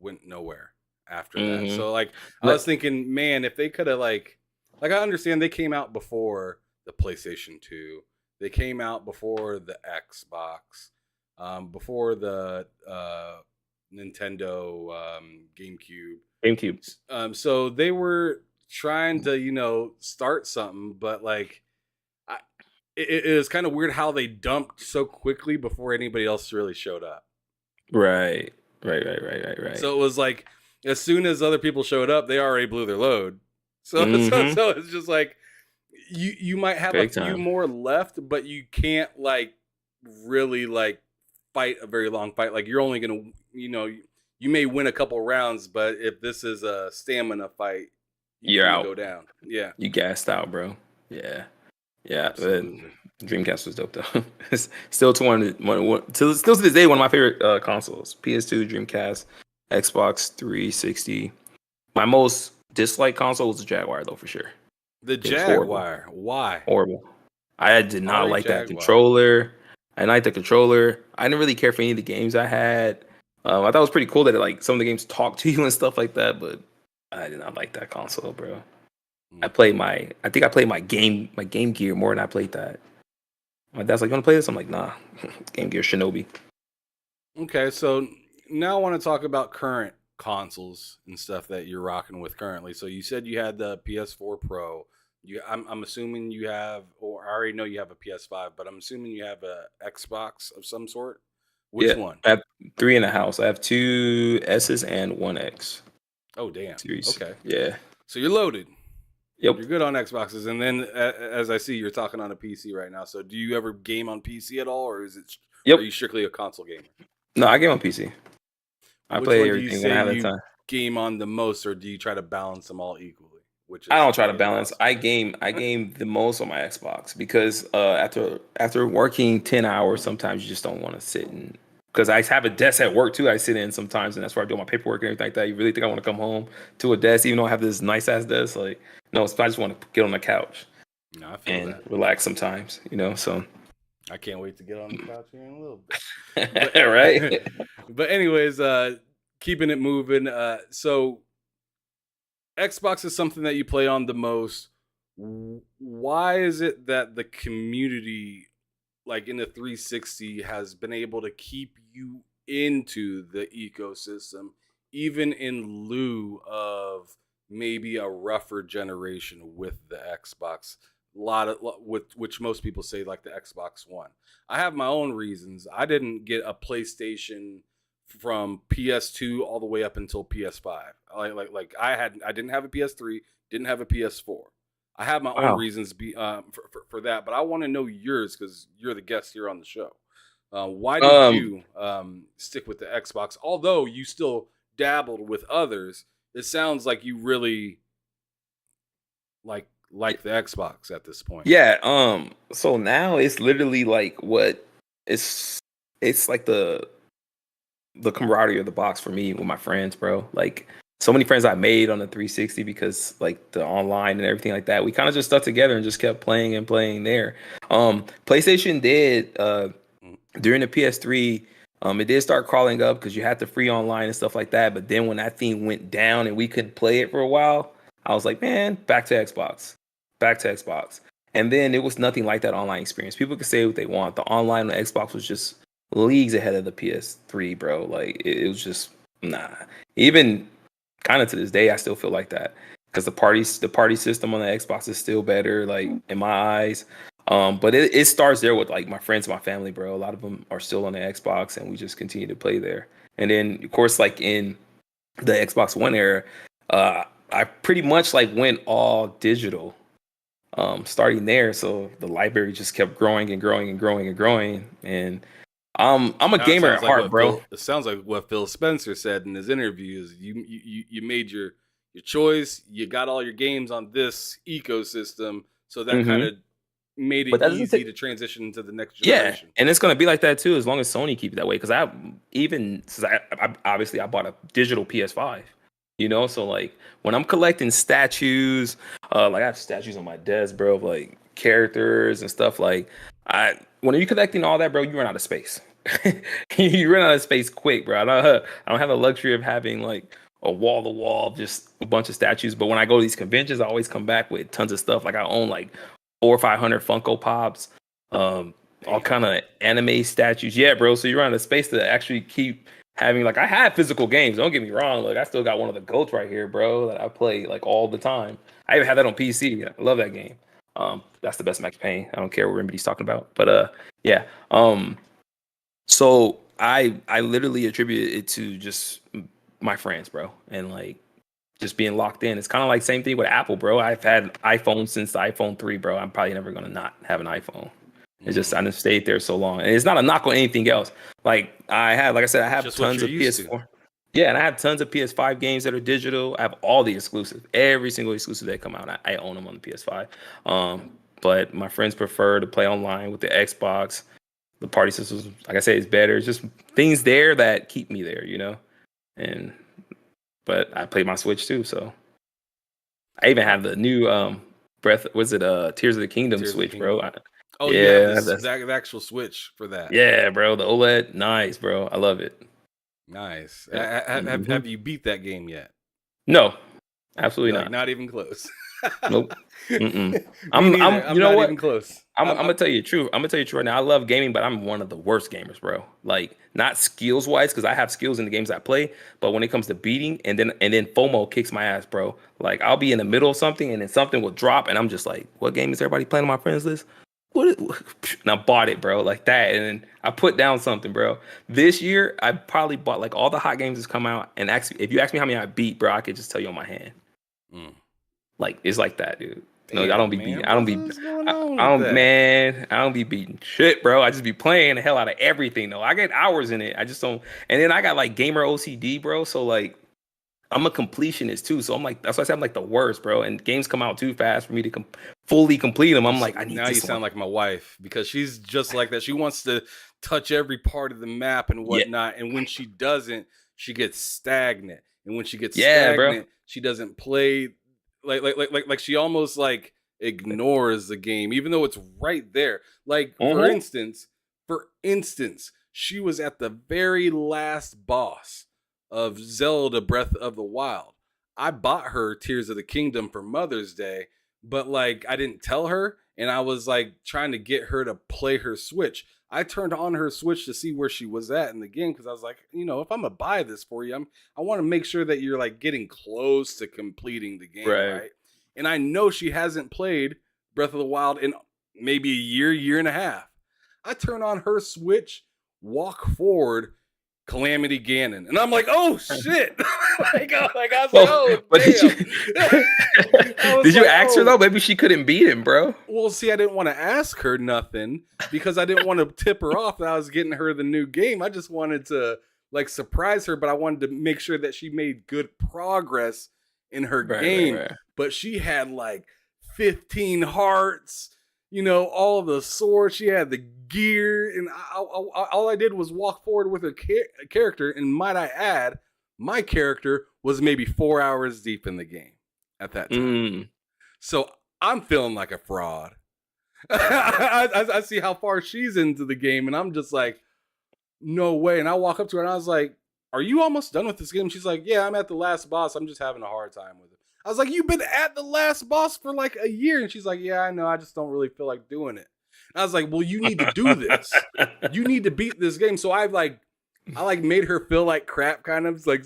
went nowhere after that. Hmm. So like I was But thinking, man, if they could have like I understand they came out before the PlayStation 2. They came out before the Xbox, before the Nintendo GameCube. GameCube. So they were trying to, start something, but like I, it was kind of weird how they dumped so quickly before anybody else really showed up. Right. Right. So it was like as soon as other people showed up, they already blew their load. So Hmm. so it's just like you might have a Big few time. more left, but you can't like really like fight a very long fight. Like you're only gonna you may win a couple rounds, but if this is a stamina fight, you You're kind of out. go down. Yeah, You gassed out, bro. Yeah. Yeah. But absolutely. Dreamcast was dope though. It's still to still to this day one of my favorite consoles. PS2, Dreamcast, Xbox 360. My most disliked console was the Jaguar though, for sure. The It was horrible. Jaguar. Why? Horrible. I did not Atari like that Jaguar. controller. I didn't like the controller. I didn't really care for any of the games I had. I thought it was pretty cool that like some of the games talk to you and stuff like that, but I did not like that console, bro. Hmm. I think I played my Game Gear more than I played that. My dad's like, "You want to play this?" I'm like, "Nah." Game Gear Shinobi. Okay, so now I want to talk about current consoles and stuff that you're rocking with currently. So you said you had the PS4 Pro. I'm assuming you have, or I already know you have a PS5, but I'm assuming you have a Xbox of some sort. Which Yeah, one? I have three in the house. I have two S's and one X Oh, damn. series. Okay, Yeah. so you're loaded. Yep. You're good on Xboxes, and then as I see, you're talking on a PC right now. So do you ever game on PC at all, or are Yep. you strictly a console gamer? No, I game on PC. I Which play one do you everything when I say have the you time. game on the most, or do you try to balance them all equally? Which I is don't try to again balance. impossible. I game the most on my Xbox because after working 10 hours, sometimes you just don't want to sit and because I have a desk at work too. I sit in sometimes, and that's where I do my paperwork and everything like that. You really think I want to come home to a desk, even though I have this nice ass desk? Like, no, I just want to get on the couch No, I feel and that. relax sometimes. So I can't wait to get on the couch here in a little bit. right. But but anyways, keeping it moving. So Xbox is something that you play on the most. Why is it that the community, like in the 360, has been able to keep you into the ecosystem, even in lieu of maybe a rougher generation with the Xbox? With which most people say like the Xbox One. I have my own reasons. I didn't get a PlayStation from PS2 all the way up until PS5. Like I didn't have a PS3, didn't have a PS4. I have my own Wow. reasons for that, but I want to know yours because you're the guest here on the show. Why did Um. you stick with the Xbox? Although you still dabbled with others, it sounds like you really like the Xbox at this point. Yeah. So now it's literally like what it's it's like the camaraderie of the box for me with my friends, bro. Like so many friends I made on the 360 because like the online and everything like that. We kind of just stuck together and just kept playing and playing there. PlayStation did Mm. during the PS3. It did start crawling up because you had the free online and stuff like that. But then when that thing went down and we couldn't play it for a while, I was like, man, back to Xbox. And then it was nothing like that online experience. People could say what they want. The online on Xbox was just leagues ahead of the PS3, bro. Like it was just nah. Even kind of to this day, I still feel like that because the party system on the Xbox is still better, like in my eyes. But it starts there with like my friends, my family, bro. A lot of them are still on the Xbox, and we just continue to play there. And then of course, like in the Xbox One era, I pretty much like went all digital starting there. So the library just kept growing and growing and growing and growing. And I'm a Now gamer at heart, bro. It sounds like what Phil Spencer said in his interview is you made your choice, you got all your games on this ecosystem, so that kind Hmm. of made But it that doesn't easy say, to transition to the next yeah, generation. and it's gonna be like that too as long as Sony keeps it that way. Because I even since I obviously I bought a digital PS5, so like when I'm collecting statues, like I have statues on my desk, bro, of like characters and stuff. Like when you're collecting all that, bro, you run out of space. You run out of space quick, bro. I don't have the luxury of having like a wall to wall, just a bunch of statues. But when I go to these conventions, I always come back with tons of stuff. Like I own like 400 or 500 Funko Pops, all kind of anime statues. Yeah, bro. So you run out of space to actually keep having like I have physical games. Don't get me wrong. Like I still got one of the GOATs right here, bro, that I play like all the time. I even have that on PC. I love that game. That's the best Max Payne. I don't care what Remedy's talking about. But yeah. So I literally attribute it to just my friends, bro, and like just being locked in. It's kind of like same thing with Apple, bro. I've had iPhone since the iPhone 3, bro. I'm probably never gonna not have an iPhone. It's just I just stayed there so long, and it's not a knock on anything else. Like I said, I have Just tons of PS4. Yeah, and I have tons of PS5 games that are digital. I have all the exclusives, every single exclusive that come out. I own them on the PS5. But my friends prefer to play online with the Xbox. The party systems, like I said, is better. It's just things there that keep me there, you know. And but I play my Switch too, so I even have the new Breath. Was it Tears of the Kingdom Tears of the Switch, Kingdom. bro? Oh, you Yeah, have the actual Switch for that. yeah, bro. The OLED, nice, bro. I love it. Nice. Yeah. Have you beat that game yet? No, absolutely Like, not. not even close. Nope. Mm-mm. Me I'm, neither. I'm, I'm you know not what? even close. I'm gonna tell you the truth. I'm gonna tell you the truth right now. I love gaming, but I'm one of the worst gamers, bro. Like not skills wise, because I have skills in the games I play. But when it comes to beating, and then FOMO kicks my ass, bro. Like I'll be in the middle of something, and then something will drop, and I'm just like, "What game is everybody playing on my friends list?" And I bought it, bro, like that, and then I put down something, bro. This year, I probably bought like all the hot games that's come out, and actually, if you ask me how many I beat, bro, I could just tell you on my hand. Like it's like that, dude. No, Damn, I don't be man, beating. what's going on I with don't, that? man. I don't be beating shit, bro. I just be playing the hell out of everything, though. I get hours in it. I just don't. And then I got like gamer OCD, bro. So like, I'm a completionist too. So I'm like, that's why I say I'm like the worst, bro. And games come out too fast for me to fully complete them. I'm like, I need Now you this sound one. like my wife because she's just like that. She wants to touch every part of the map and Yeah, whatnot, and when she doesn't, she gets stagnant. And when she gets yeah, bro. stagnant, she doesn't play like she almost like ignores the game, even though it's right there. Like Mm-hmm. for instance, she was at the very last boss of Zelda Breath of the Wild. I bought her Tears of the Kingdom for Mother's Day, but like I didn't tell her, and I was like trying to get her to play her Switch. I turned on her Switch to see where she was at in the game because I was like, you know, if I'm gonna buy this for you, I want to make sure that you're like getting close to completing the game, Right. right? And I know she hasn't played Breath of the Wild in maybe a year and a half. I turn on her Switch, walk forward, Calamity Ganon, and I'm like, oh shit! I was like, Well, oh but did you damn! I was did you like, ask her oh. though? Maybe she couldn't beat him, bro. Well, see, I didn't want to ask her nothing because I didn't want to tip her off that I was getting her the new game. I just wanted to like surprise her, but I wanted to make sure that she made good progress in her game. Right. But she had like 15 hearts, you know, all the swords. She had the gear, and all I did was walk forward with her character. And might I add, my character was maybe 4 hours deep in the game at that time. Mm. So I'm feeling like a fraud. I see how far she's into the game, and I'm just like, no way. And I walk up to her, and I was like, are you almost done with this game? She's like, yeah, I'm at the last boss. I'm just having a hard time with it. I was like, you've been at the last boss for like a year. And she's like, yeah, I know. I just don't really feel like doing it. And I was like, well, you need to do this. You need to beat this game. So I made her feel like crap, kind of like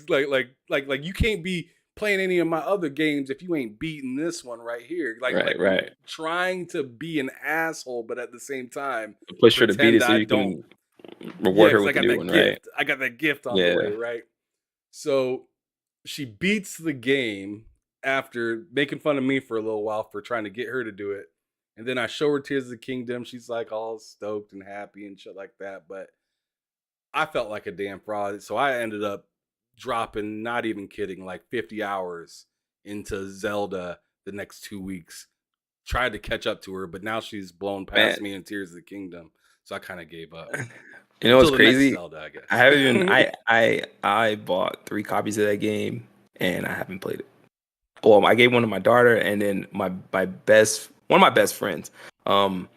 you can't be playing any of my other games if you ain't beating this one right here. Right. Trying to be an asshole, but at the same time, Push her to beat pretend it so I you don't. can reward her Because I with the got new that one, gift. right? I got that gift on Yeah. the way, right? So she beats the game after making fun of me for a little while for trying to get her to do it. And then I show her Tears of the Kingdom. She's like all stoked and happy and shit like that. But I felt like a damn fraud. So I ended up dropping, not even kidding, like 50 hours into Zelda the next 2 weeks. Tried to catch up to her, but now she's blown past me in Tears of the Kingdom. So I kind of gave up. You know what's Till the next crazy? Zelda, I guess. I haven't even I bought 3 copies of that game and I haven't played it. Well, I gave one to my daughter and then one of my best friends. Um,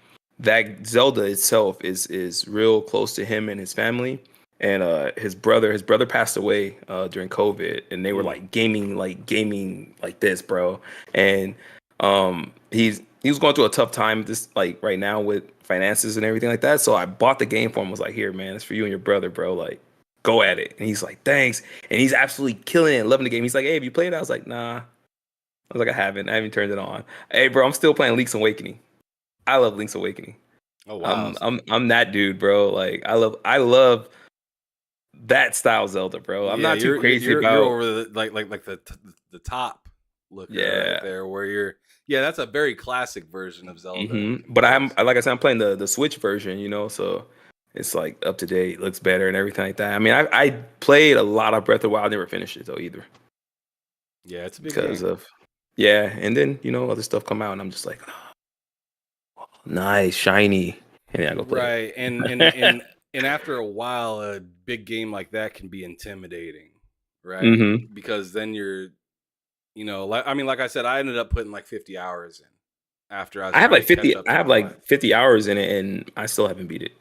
that Zelda itself is real close to him and his family. And his brother passed away during COVID, and they were Mm. like gaming like this, bro. And he was going through a tough time this like right now with finances and everything like that. So I bought the game for him. Was like, here, man, it's for you and your brother, bro. Like, go at it. And he's like, thanks. And he's absolutely killing it and loving the game. He's like, hey, have you played it? I was like, nah. I was like, I haven't turned it on. Hey, bro, I'm still playing Link's Awakening. I love Link's Awakening. Oh wow. I'm that dude, bro. Like I love that style Zelda, bro. I'm Yeah, not too crazy you're about over the like the top looker right yeah. there where you're yeah, that's a very classic version of Zelda in But comparison. like I said, I'm playing the Switch version, so it's like up to date, looks better and everything like that. I mean, I played a lot of Breath of the Wild, never finished it though either Yeah, it's a big because game. of yeah, and then other stuff come out and I'm just like, oh, nice, shiny, and then I go play Right. it. And after a while a big game like that can be intimidating, right? hmm Because then you're like I mean like I said I ended up putting like 50 hours in after I was trying to catch up I to have my wife. like 50 hours in it and I still haven't beat it.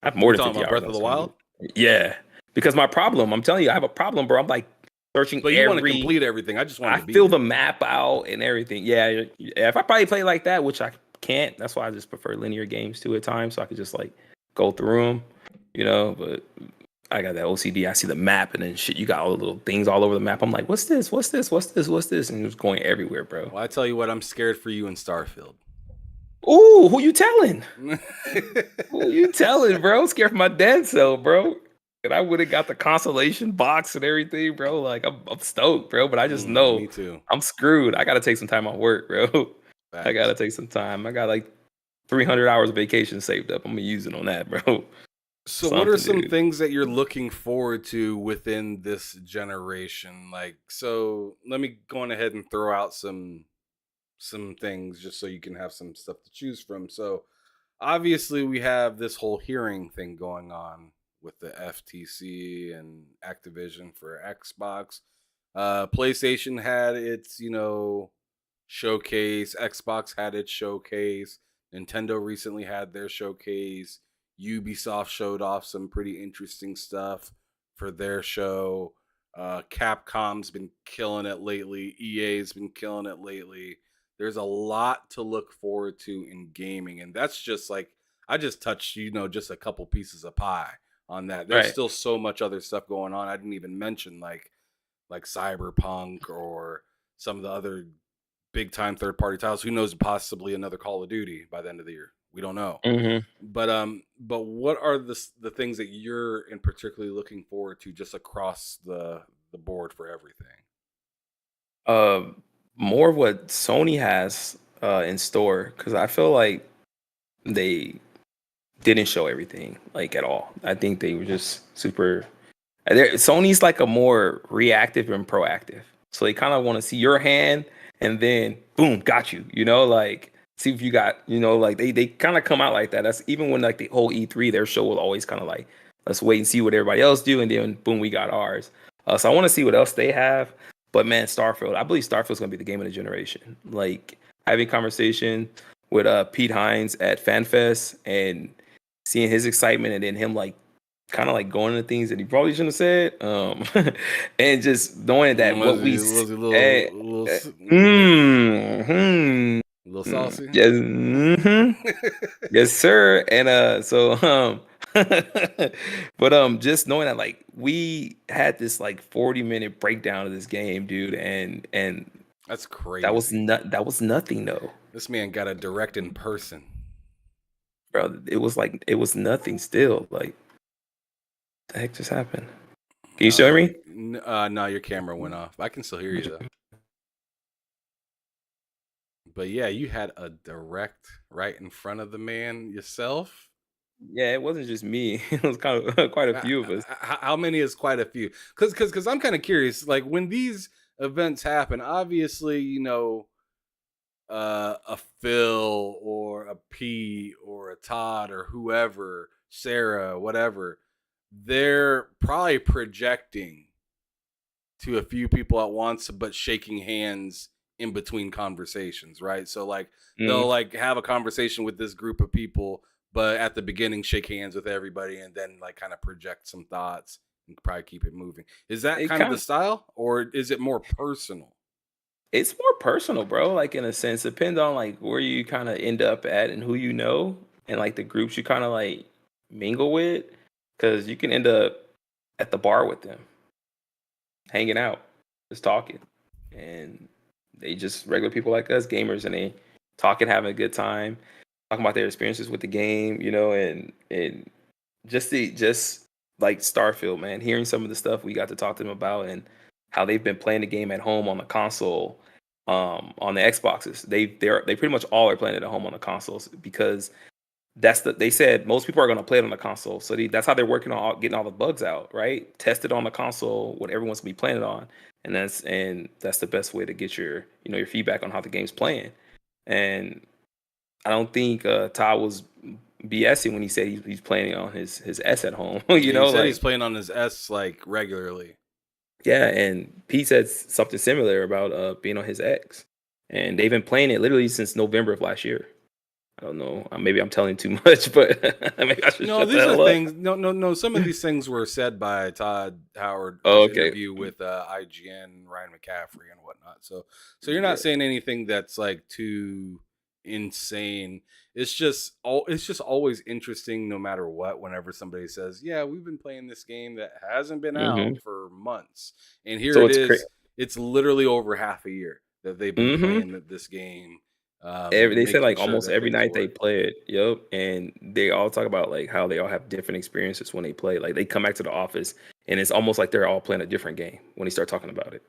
I have more You than talking 50 about hours. Breath I of the still haven't Wild? beat it. Yeah, because my problem, I'm telling you, I have a problem, bro. I'm like searching But you want to every. complete everything. I just wanted I to beat fill it. the map out and everything. Yeah, yeah. If I probably play like that, which I can't, that's why I just prefer linear games too at times, so I could just like go through them, But I got that OCD. I see the map and then shit. You got all the little things all over the map. I'm like, what's this? What's this? What's this? What's this? And it's going everywhere, bro. Well, I tell you what, I'm scared for you in Starfield. Ooh, who you telling? Who you telling, bro? Scared for my dead self, bro. And I would have got the consolation box and everything, bro. Like I'm stoked, bro. But I just Me know too. I'm screwed. I gotta take some time off work, bro. I Facts. gotta take some time. I got like 300 hours of vacation saved up. I'm gonna use it on that, bro. So, what are Something, some dude. things that you're looking forward to within this generation? Like, so let me go on ahead and throw out some things just so you can have some stuff to choose from. So, obviously, we have this whole hearing thing going on with the FTC and Activision for Xbox. PlayStation had its, showcase. Xbox had its showcase. Nintendo recently had their showcase. Ubisoft showed off some pretty interesting stuff for their show. Capcom's been killing it lately. EA's been killing it lately. There's a lot to look forward to in gaming, and that's just like I just touched, just a couple pieces of pie on that. There's Right. still so much other stuff going on. I didn't even mention like Cyberpunk or some of the other big time third party titles. Who knows? Possibly another Call of Duty by the end of the year. We don't know. hmm But what are the things that you're in particularly looking forward to just across the board for everything? Uh, more of what Sony has in store because I feel like they didn't show everything like at all. I think they were just super. Sony's like a more reactive and proactive, so they kind of want to see your hand and then boom, got you. Like see if you got. Like they kind of come out like that. That's even when like the whole E3, their show was always kind of like let's wait and see what everybody else do, and then boom, we got ours. So I want to see what else they have. But man, Starfield, I believe Starfield's gonna be the game of the generation. Like having conversation with Pete Hines at FanFest and seeing his excitement and then him like kind of like going into things that he probably shouldn't have said and just knowing that what we Was he a eh, mm, little saucy? yes, yes sir and so but just knowing that like we had this like 40-minute breakdown of this game, dude, and That's that was crazy. not that was nothing though, This man got a direct in person. bro. It was like it was nothing still. Like the heck just happened? Can you show me? No, your camera went off. I can still hear you though. But yeah, you had a direct right in front of the man yourself. Yeah, it wasn't just me. It was kind of quite a few of us. How many is quite a few? Because I'm kind of curious. Like when these events happen, obviously, a Phil or a P or a Todd or whoever, Sarah, whatever, they're probably projecting to a few people at once, but shaking hands in between conversations, right? So like they'll Mm. like have a conversation with this group of people, but at the beginning shake hands with everybody and then like kind of project some thoughts and probably keep it moving. Is that It kind of the kind style or is it more personal? It's more personal, bro. Like in a sense, depends on like where you kind of end up at and who you know, and like the groups you kind of like mingle with, because you can end up at the bar with them, hanging out, just talking, and they just regular people like us, gamers, and they talking, having a good time, talking about their experiences with the game, and just like Starfield, man, hearing some of the stuff we got to talk to them about and how they've been playing the game at home on the console, on the Xboxes. They pretty much all are playing it at home on the consoles because they said most people are going to play it on the console. So that's how they're working on getting all the bugs out, right? Test it on the console, what everyone's gonna be playing it on, and that's the best way to get your feedback on how the game's playing. And I don't think Todd was BSing when he said he's playing on his S at home. Yeah, he said he's Like, playing on his S like regularly. yeah. And Pete said something similar about being on his X, and they've been playing it literally since November of last year. I don't know. Maybe I'm telling too much, but maybe I should No, shut the these are hell up. things. No, no, no. Some of these things were said by Todd Howard in Oh, his okay. interview with IGN, Ryan McCaffrey, and whatnot. So you're Yeah. not saying anything that's like too insane. It's just always interesting, no matter what. Whenever somebody says, "Yeah, we've been playing this game that hasn't been out Hmm. for months," and here So it it's crazy. is. It's literally over half a year that they've been Hmm. playing this game, They said making like sure almost that every things night they work. play it. Yep, and they all talk about like how they all have different experiences when they play. Like they come back to the office, and it's almost like they're all playing a different game when they start talking about it.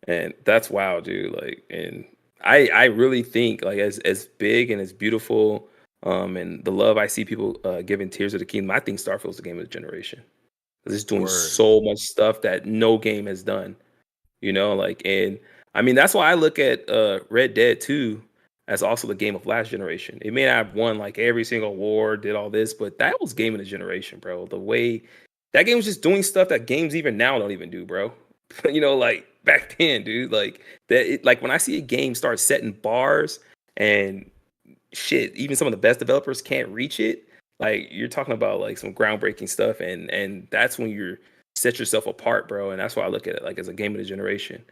And that's wild, dude. Like, and I really think like as big and as beautiful, and the love I see people giving Tears of the Kingdom, I think Starfield's the game of the generation. 'Cause it's doing Word. so much stuff that no game has done. Like, and I mean that's why I look at Red Dead 2 as also the game of last generation. It may not have won like every single award, did all this, but that was game of the generation, bro. The way that game was just doing stuff that games even now don't even do, bro. Like back then, dude. Like like when I see a game start setting bars and shit, even some of the best developers can't reach it. Like you're talking about like some groundbreaking stuff, and that's when you're set yourself apart, bro. And that's why I look at it like as a game of the generation,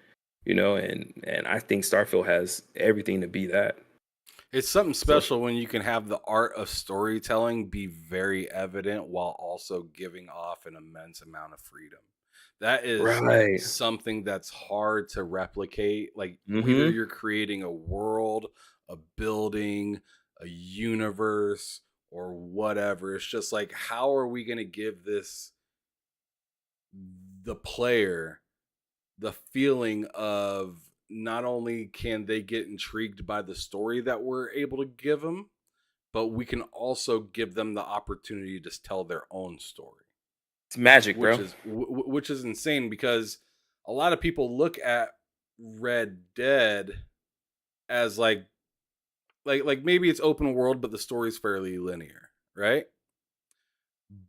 and I think Starfield has everything to be that. It's something So special when you can have the art of storytelling be very evident while also giving off an immense amount of freedom. That is right. something that's hard to replicate. Like, either Mm-hmm. you're creating a world, a building, a universe, or whatever. It's just like, how are we going to give the player the feeling of not only can they get intrigued by the story that we're able to give them, but we can also give them the opportunity to tell their own story, It's magic, which bro. is which is insane because a lot of people look at Red Dead as like maybe it's open world, but the story's fairly linear, right?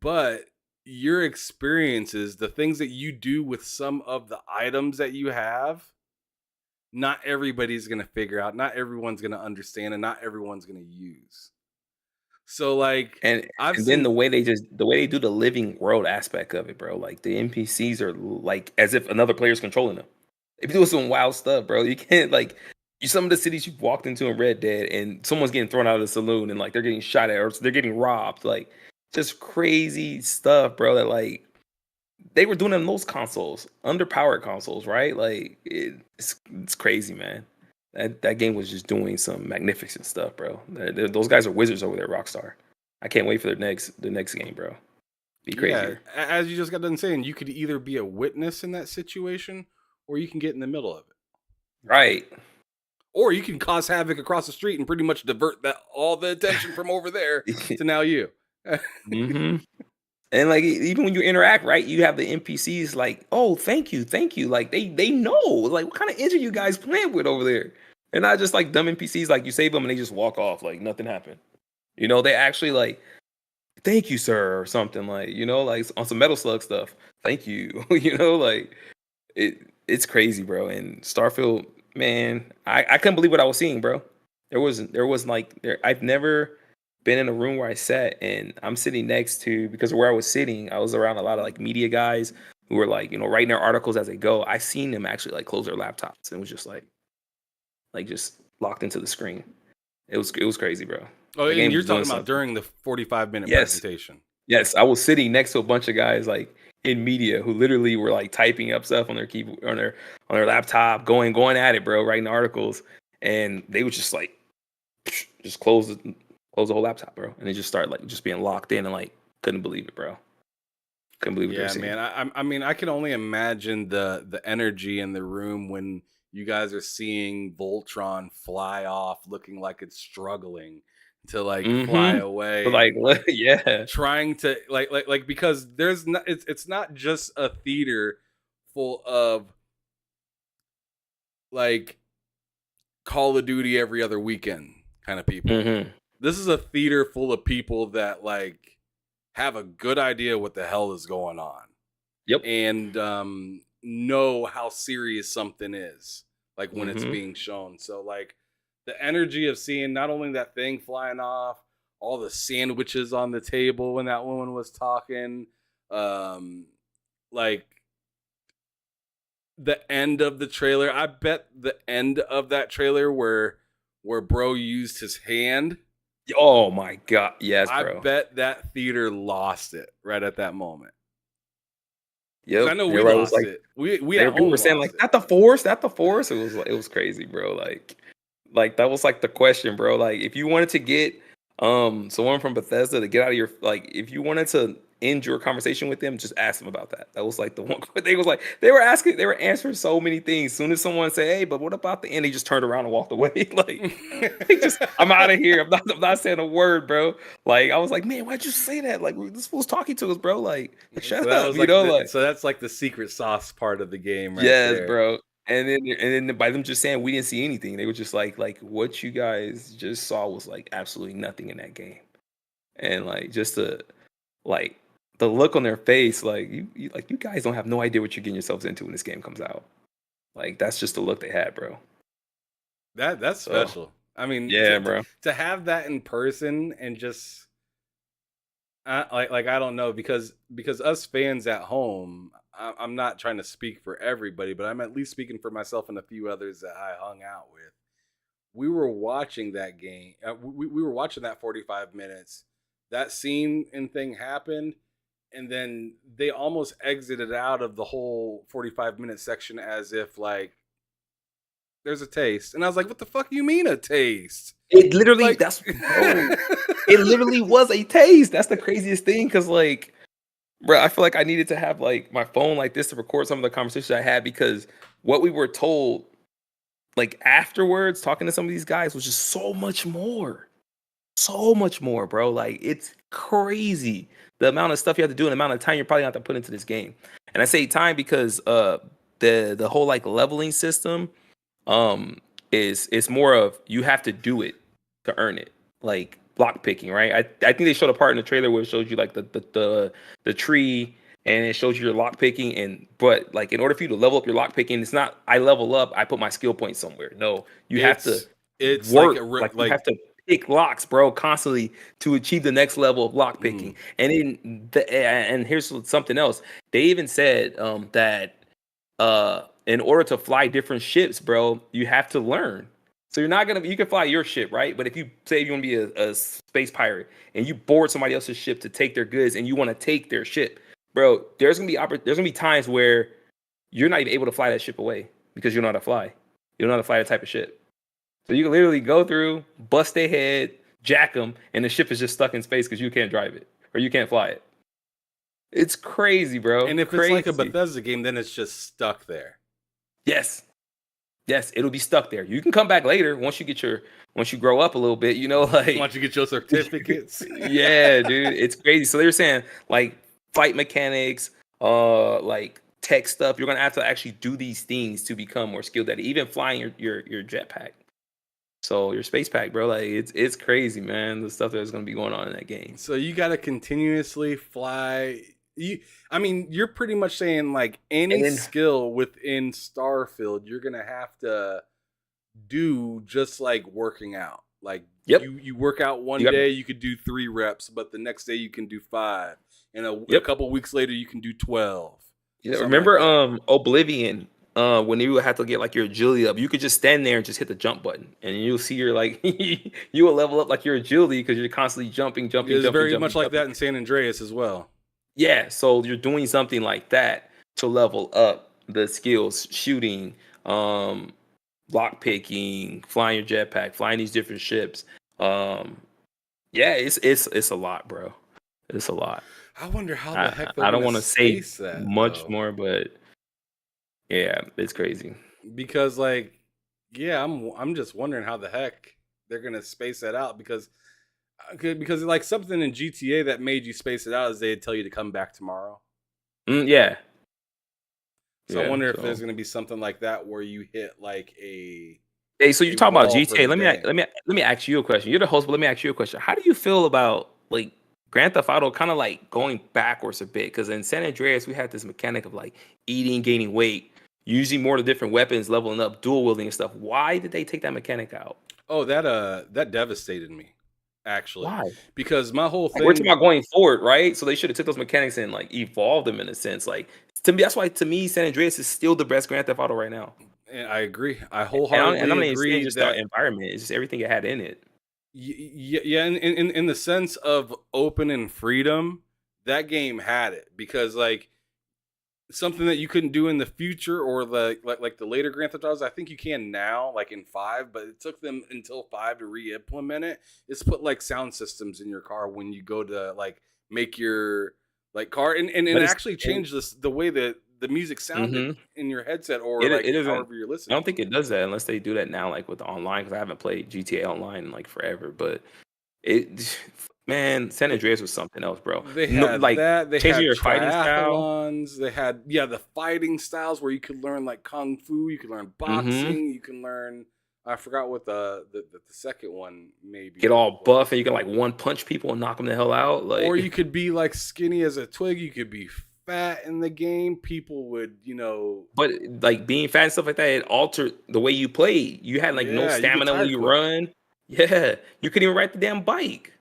But your experiences, the things that you do with some of the items that you have, not everybody's going to figure out, not everyone's going to understand, and not everyone's going to use. So like And I've and then seen the way they do the living world aspect of it, bro. Like the NPCs are like as if another player's controlling them. They be doing some wild stuff, bro. You can't like some of the cities you've walked into in Red Dead, and someone's getting thrown out of the saloon, and like they're getting shot at, or they're getting robbed. Like just crazy stuff, bro. That like they were doing it on those consoles, underpowered consoles, right? Like it's crazy, man. That game was just doing some magnificent stuff, bro. Those guys are wizards over there, at Rockstar. I can't wait for the next game, bro. Be yeah, crazier. as you just got done saying, you could either be a witness in that situation or you can get in the middle of it. Right. Or you can cause havoc across the street and pretty much divert that all the attention from over there to now you. Hmm. And like even when you interact, right, you have the NPCs like, oh, thank you. Like they know like what kind of engine you guys playing with over there. They're not just like dumb NPCs like you save them and they just walk off like nothing happened. They actually like thank you, sir, or something like like on some Metal Slug stuff. Thank you. Like it's crazy, bro. And Starfield. Man, I couldn't believe what I was seeing, bro. There was like there I've never been in a room where I sat and I'm sitting next to because where I was sitting, I was around a lot of like media guys who were like, writing their articles as they go. I seen them actually like close their laptops and it was just like just locked into the screen. It was crazy, bro. Oh, The and game you're was doing talking about something. during the 45-minute Yes. presentation. Yes, I was sitting next to a bunch of guys like in media who literally were like typing up stuff on their keyboard on their laptop, going at it, bro, writing articles, and they would just like just close the whole laptop, bro, and they just start like just being locked in and like couldn't believe it, bro. Couldn't believe what they were Yeah, seeing. man. I mean, I can only imagine the energy in the room when you guys are seeing Voltron fly off, looking like it's struggling to like fly Mm-hmm. But away, like, and like yeah. trying to like because there's not it's not just a theater full of like Call of Duty every other weekend kind of people. Mm-hmm. This is a theater full of people that like have a good idea what the hell is going on Yep. and know how serious something is like when it's Mm-hmm. being shown. So like the energy of seeing not only that thing flying off, all the sandwiches on the table when that woman was talking, um, like the end of the trailer. I bet the end of that trailer where bro used his hand. Oh my god, yes, I bro. bet that theater lost it right at that moment. 'Cause I Yep. know we Everybody was lost like, it. We at people were home saying like, lost it. "That the force, that the force." It was crazy, bro. Like that was like the question, bro. Like if you wanted to get someone from Bethesda to get out of your like if you wanted to end your conversation with them, just ask them about that. That was like the one they were answering so many things. Soon as someone said, "Hey, but what about the end?" They just turned around and walked away. Like just I'm out of here. I'm not saying a word, bro. Like I was like, man, why'd you say that? Like this fool's talking to us, bro. Like So shut that up, was like like so that's like the secret sauce part of the game right yes, there. bro. And then by them just saying we didn't see anything, they were just like what you guys just saw was like absolutely nothing in that game. And like just like the look on their face, like you guys don't have no idea what you're getting yourselves into when this game comes out. Like that's just the look they had, bro. That's So special. I mean, yeah, bro. to have that in person and just like I don't know because us fans at home, I'm not trying to speak for everybody, but I'm at least speaking for myself and a few others that I hung out with. We were watching that game. We were watching that 45 minutes. That scene and thing happened, and then they almost exited out of the whole 45-minute section as if like there's a taste. And I was like, what the fuck do you mean a taste? It literally Like that's bro. It literally was a taste. That's the craziest thing because like bro, I feel like I needed to have like my phone like this to record some of the conversations I had because what we were told like afterwards talking to some of these guys was just so much more, bro. Like it's crazy the amount of stuff you have to do and the amount of time you're probably gonna have to put into this game. And I say time because the whole like leveling system um is it's more of you have to do it to earn it, like block picking, right? I think they showed a part in the trailer where it shows you like the tree and it shows you your lock picking and but like in order for you to level up your lock picking, it's not I level up, I put my skill point somewhere. No, you have to it's like work a like you like have to pick locks, bro, constantly to achieve the next level of lock picking. mm, And and here's something else. They even said that in order to fly different ships, bro, you have to learn. So you're not gonna you can fly your ship, right? But if you say you want to be a space pirate and you board somebody else's ship to take their goods and you want to take their ship, bro, there's gonna be times where you're not even able to fly that ship away because you don't know how to fly. You don't know how to fly that type of ship. So you can literally go through, bust their head, jack them, and the ship is just stuck in space because you can't drive it or you can't fly it. It's crazy, bro. and if it's like a Crazy. Bethesda game, then it's just stuck there. Yes. Yes, it'll be stuck there. You can come back later once you grow up a little bit, like Once you get your certificates. yeah, dude, it's crazy. So they were saying like fight mechanics, like tech stuff. You're gonna have to actually do these things to become more skilled at it. Even flying your jetpack. So your space pack, bro, like it's crazy, man. The stuff that's gonna be going on in that game. So you got to continuously fly. I mean, you're pretty much saying like any And then skill within Starfield, you're gonna have to do just like working out. Like Yep. you work out You one got. day, you could do 3 reps, but the next day you can do 5, and a Yep. couple weeks later you can do 12, Yeah, something like remember that. Oblivion, when you would have to get like your agility up, you could just stand there and just hit the jump button, and you'll see your like you will level up like your agility because you're constantly jumping, jumping, It's jumping, very jumping, much like jumping. that in San Andreas as well. Yeah, so you're doing something like that to level up the skills, shooting, um, lock picking, flying your jetpack, flying these different ships. Um, yeah, it's a lot, bro. It's a lot. I wonder how the I heck they're I don't gonna want to say space that much though. more, but yeah, it's crazy. Because like, yeah, I'm just wondering how the heck they're gonna space that out because like something in GTA that made you space it out is they'd tell you to come back tomorrow. Yeah, So I yeah. wonder if there's So, gonna be something like that where you hit like a hey, so you're talking about wall for GTA. the Let me day. let me ask you a question. You're the host, but let me ask you a question. How do you feel about like Grand Theft Auto kind of like going backwards a bit? Because in San Andreas, we had this mechanic of like eating, gaining weight, using more of the different weapons, leveling up, dual wielding and stuff. Why did they take that mechanic out? Oh, that devastated me, actually, Why? because my whole Like we're talking thing. about going forward, right? So they should have took those mechanics and like evolved them in a sense. Like to me, that's why to me, San Andreas is still the best Grand Theft Auto right now. And I agree. I And wholeheartedly I'm not even saying agree just the that environment; it's just everything it had in it. yeah, in the sense of open and freedom, that game had it because like something that you couldn't do in the future or like the later Grand Theft Autos, I think you can now, like in 5, but it took them until 5 to re-implement it. Is put like sound systems in your car when you go to like make your like car and But it's actually change this the way that the music sounded mm-hmm. in your headset or It like doesn't. however you're I listening don't to think it. it does that unless they do that now, like with the online. Because I haven't played GTA Online in like forever. But it, man, San Andreas was something else, bro. They No, had like that. They changing had your fighting style. triathlons. They had the fighting styles where you could learn like kung fu. You could learn Mm-hmm. boxing. You can learn. I forgot what the second one Get maybe all buff was. and you can like one punch people and knock them the hell out. Or Like, you could be like skinny as a twig. You could be fat in the game. People would but like being fat and stuff like that, it altered the way you played. You had like no yeah, you get stamina when tired you quick. run. Yeah, you couldn't even ride the damn bike.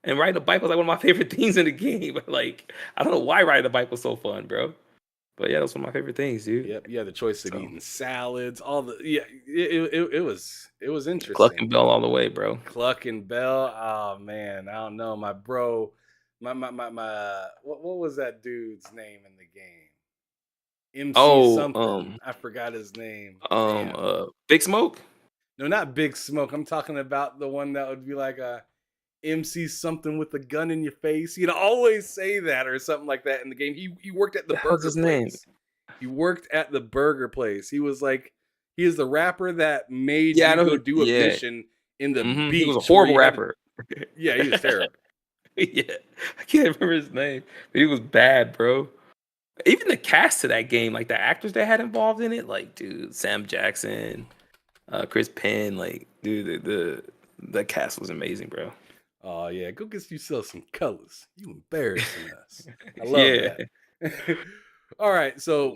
And riding a bike was like one of my favorite things in the game. Like, I don't know why riding a bike was so fun, bro. But yeah, that's one of my favorite things, dude. Yep, you had the choice of So eating salads. All the it was Cluck interesting. and Bell all the way, bro. Cluck and Bell. Oh man, I don't know. My bro, what was that dude's name in the game? MC Oh, something. I forgot his name. Damn. Big Smoke. No, not Big Smoke. I'm talking about the one that would be like a MC something with a gun in your face. He'd always say that or something like that in the game. He worked at the The hell's burger his name? place. He worked at the burger place. He was like he is the rapper that made Yeah, I you know. go do a Yeah, mission in the he was a beach where horrible you had to. rapper. Yeah, he was terrible. Yeah, I can't remember his name, but he was bad, bro. Even the cast to that game, like the actors that had involved in it, like dude, Sam Jackson, Chris Penn, like dude, the cast was amazing, bro. Oh yeah, go get yourself some colors. You embarrassing us. I love Yeah. that. All right, so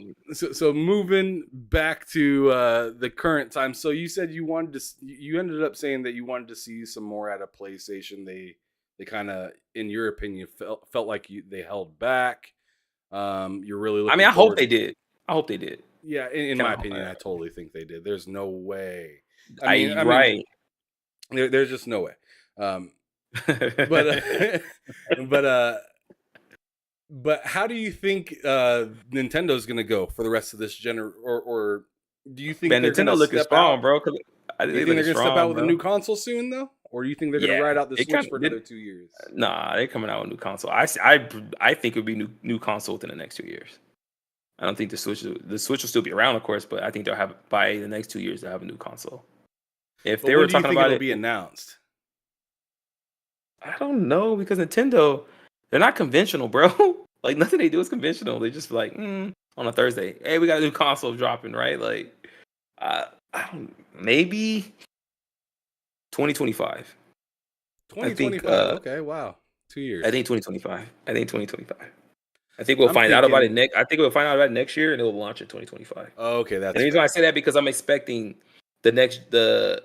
moving back to the current time. So you said you wanted to. You ended up saying that you wanted to see some more at a PlayStation. They kind of, in your opinion, felt like they held back. You're really I mean, looking I hope forward. they did. I hope they did. Yeah, in Can my I hope opinion, I totally think they did. There's no way. I I mean, right. there's just no way. But but but how do you think Nintendo's gonna go for the rest of this or do you think Man, they're gonna Nintendo looking step out? strong, bro. 'Cause I think You they think looking they're gonna step out strong, with a bro. new console soon though, or do you think they're gonna Yeah, ride out the they Switch kind for of another did. 2 years? Nah, they're coming out with a new console. I think it would be new console within the next 2 years. I don't think the Switch will still be around, of course, but I think they'll have by the next 2 years they'll have a new console. If But they when were do you talking think about it'll it, be announced? I don't know because Nintendo, they're not conventional, bro. Like nothing they do is conventional. They just like on a Thursday, hey, we got a new console dropping, right? Like, I don't maybe 2025. I think 2025. Okay, wow, 2 years. I think 2025. I think 2025. I think we'll I'm find out about it thinking. next. I think we'll find out about it next year, and it will launch in 2025. Okay, And that's the reason why I fair. say that because I'm expecting the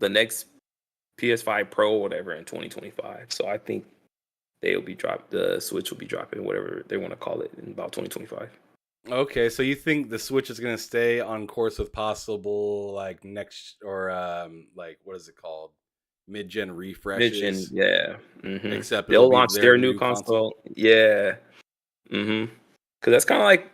next PS5 Pro or whatever in 2025. So I think they'll be dropped. The Switch will be dropping, whatever they want to call it, in about 2025. Okay, so you think the Switch is gonna stay on course with possible like next or like what is it called, mid-gen Mid-gen, refreshes? yeah. Except it'll They'll be launch their their new new console. console, yeah. Because that's kind of like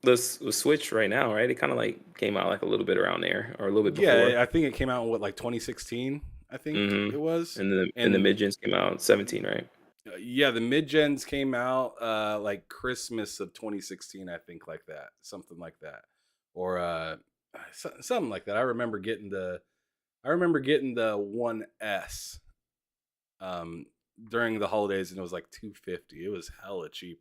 the Switch right now, right? It kind of like came out like a little bit around there or a little bit before. Yeah, I think it came out in what like 2016. I think hmm it was, And the and mid-gens came out in 17, right? yeah, the mid-gens came out like Christmas of 2016. I think like that, something like that, or something like that. I remember getting the 1S um during the holidays, and it was like 250. It was hella cheap.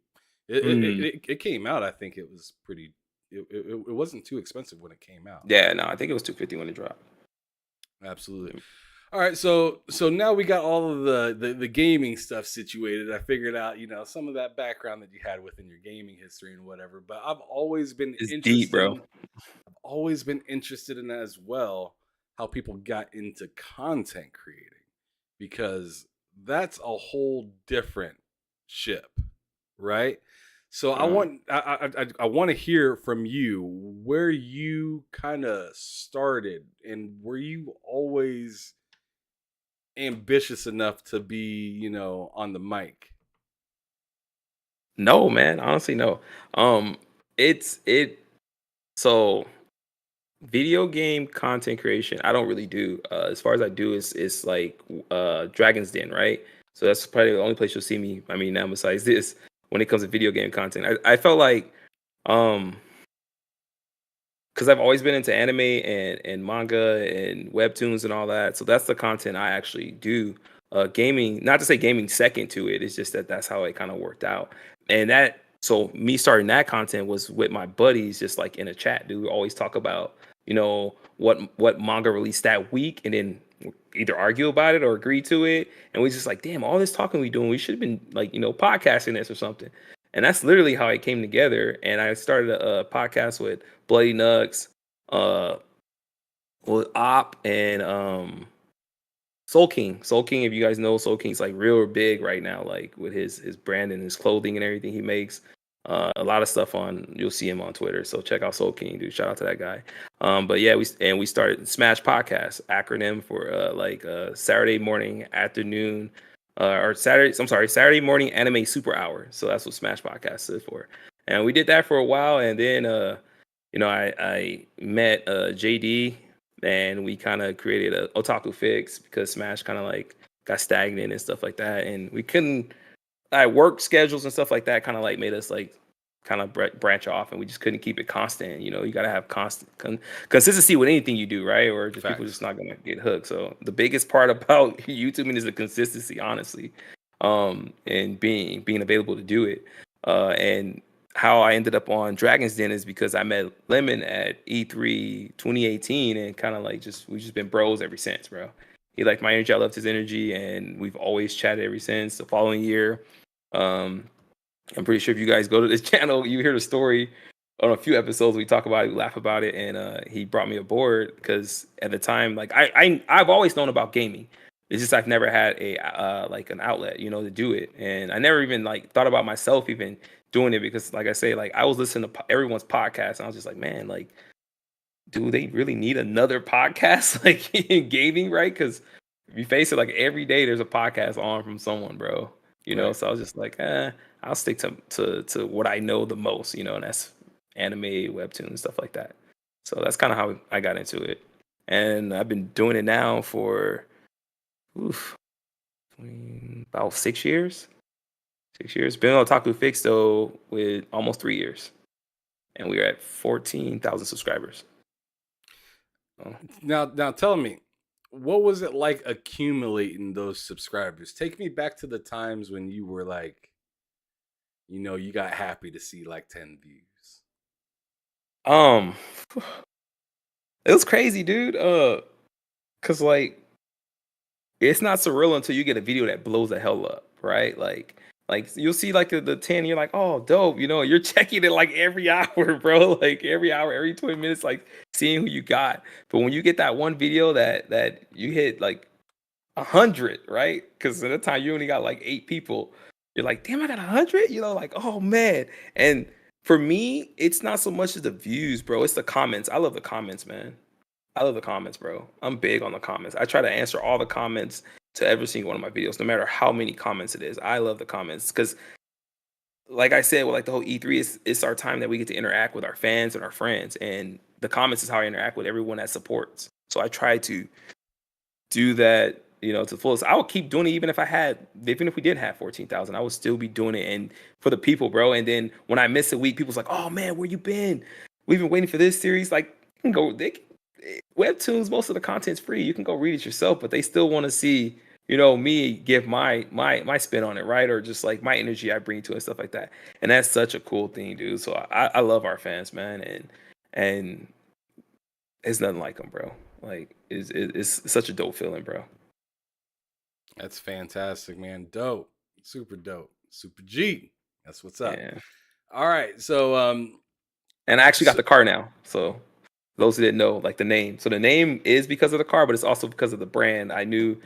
Mm. It came out. I think it was pretty. It wasn't too expensive when it came out. Yeah, no, I think it was 250 when it dropped. Absolutely. All right, so now we got all of the gaming stuff situated. I figured out, some of that background that you had within your gaming history and whatever. But It's deep, bro. I've always been interested in that as well, how people got into content creating, because that's a whole different ship, right? So Um, I want to hear from you where you kind of started, and were you always ambitious enough to be, on the mic? no, man, honestly, no. It's it. So video game content creation, I don't really do. As far as I do is like Dragon's Den, right? So that's probably the only place you'll see me. I mean, now besides this, when it comes to video game content, I felt like um because I've always been into anime and manga and webtoons and all that. So that's the content I actually do. Gaming, not to say gaming second to it, it's just that that's how it kind of worked out. And that, so me starting that content was with my buddies, just like in a chat. Dude, we always talk about, what manga released that week, and then either argue about it or agree to it. And we just like, damn, all this talking we doing, we should have been like, podcasting this or something. And that's literally how it came together. And I started a podcast with Bloody Nugs, uh, with Op and Soul King. Soul King, if you guys know, Soul King's like real big right now, like with his brand and his clothing and everything he makes. A lot of stuff you'll see him on Twitter. So check out Soul King, dude. Shout out to that guy. But yeah, we started Smash Podcast, acronym for Saturday morning, afternoon, or Saturday. I'm sorry, Saturday morning anime super hour. So that's what Smash Podcast stood for. And we did that for a while, and then I met JD, and we kind of created a Otaku Fix because Smash kind of like got stagnant and stuff like that, and we couldn't. Work schedules and stuff like that kind of like made us like kind of branch off, and we just couldn't keep it constant. You got to have constant consistency with anything you do, right? Or just people Facts. just not gonna get hooked. So the biggest part about YouTubing is the consistency, honestly, and being available to do it. And how I ended up on Dragon's Den is because I met Lemon at E3 2018, and kind of like we've just been bros ever since, bro. He liked my energy, I loved his energy, and we've always chatted ever since. The following year, um, I'm pretty sure if you guys go to this channel, you hear the story on a few episodes. We talk about it, we laugh about it, and he brought me aboard because at the time, like I've always known about gaming. It's just I've never had a like an outlet, to do it, and I never even like thought about myself even doing it because, like I say, like I was listening to everyone's podcast, and I was just like, man, like, do they really need another podcast like in gaming, right? Because if you face it, like every day there's a podcast on from someone, bro. Right. So I was just like, I'll stick to what I know the most, and that's anime, webtoon, and stuff like that. So that's kind of how I got into it, and I've been doing it now for oof, about 6 years. 6 years. Been on Otaku Fix though with almost 3 years, and we're at 14,000 subscribers. So, Now tell me, what was it like accumulating those subscribers? Take me back to the times when you were like, you got happy to see like 10 views. um, it was crazy, dude. Cause like it's not surreal until you get a video that blows the hell up, right? Like Like you'll see like the 10, you're like, oh, dope. You're checking it like every hour, bro. Like every hour, every 20 minutes, like seeing who you got. But when you get that one video that you hit like 100, right? Because at the time you only got like 8 people. You're like, damn, I got 100. Like, oh man. And for me, it's not so much as the views, bro. It's the comments. I love the comments, man. I love the comments, bro. I'm big on the comments. I try to answer all the comments to every single one of my videos, no matter how many comments it is. I love the comments because, like I said, with like the whole E3, it's our time that we get to interact with our fans and our friends, and the comments is how I interact with everyone that supports. So I try to do that, to the fullest. I would keep doing it even if we did have 14,000, I would still be doing it and for the people, bro. And then when I miss a week, people's like, "Oh man, where you been? We've been waiting for this series." Like, you can go. Webtoons, most of the content's free. You can go read it yourself, but they still want to see, me give my spin on it, right? Or just like my energy I bring to it and stuff like that. And that's such a cool thing, dude. So I love our fans, man, and it's nothing like them, bro. Like it's such a dope feeling, bro. That's fantastic, man. Dope. Super dope. Super G. That's what's up. Yeah. All right. So And I actually got the car now. So those who didn't know, like the name. So the name is because of the car, but it's also because of the brand. I knew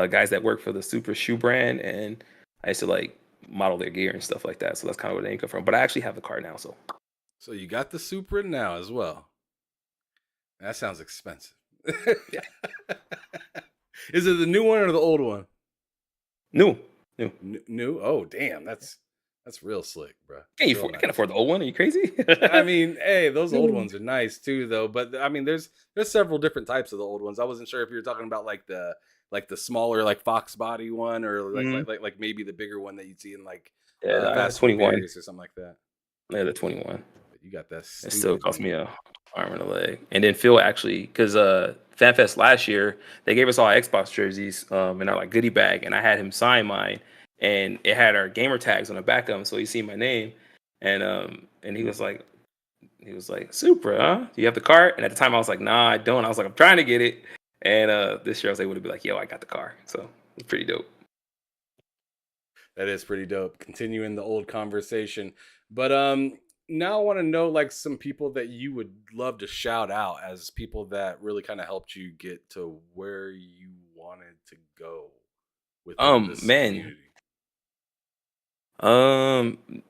guys that work for the Super Shoe brand, and I used to like model their gear and stuff like that. So that's kind of where the name come from. But I actually have the car now. So you got the Supra now as well. That sounds expensive. yeah, Is it the new one or the old one? new. New? Oh, damn. That's real slick, bro. I can't afford the old one. Are you crazy? I mean, hey, those old ones are nice too, though. But I mean, there's several different types of the old ones. I wasn't sure if you were talking about like the smaller like Fox body one, or like maybe the bigger one that you'd see in like Fast 21 or something like that. Yeah, the 21. But you got that. It still cost me a arm and a leg. And then Phil actually, because FanFest last year, they gave us all Xbox jerseys in our like goodie bag, and I had him sign mine, and it had our gamer tags on the back of them, so he seen my name, and he was like, Supra, huh? Do you have the cart? And at the time I was like, nah, I don't. I was like, I'm trying to get it. And this year I was able to be like, yo, I got the car. So it's pretty dope. That is pretty dope. Continuing the old conversation. But now I want to know like some people that you would love to shout out as people that really kind of helped you get to where you wanted to go within this Man. community.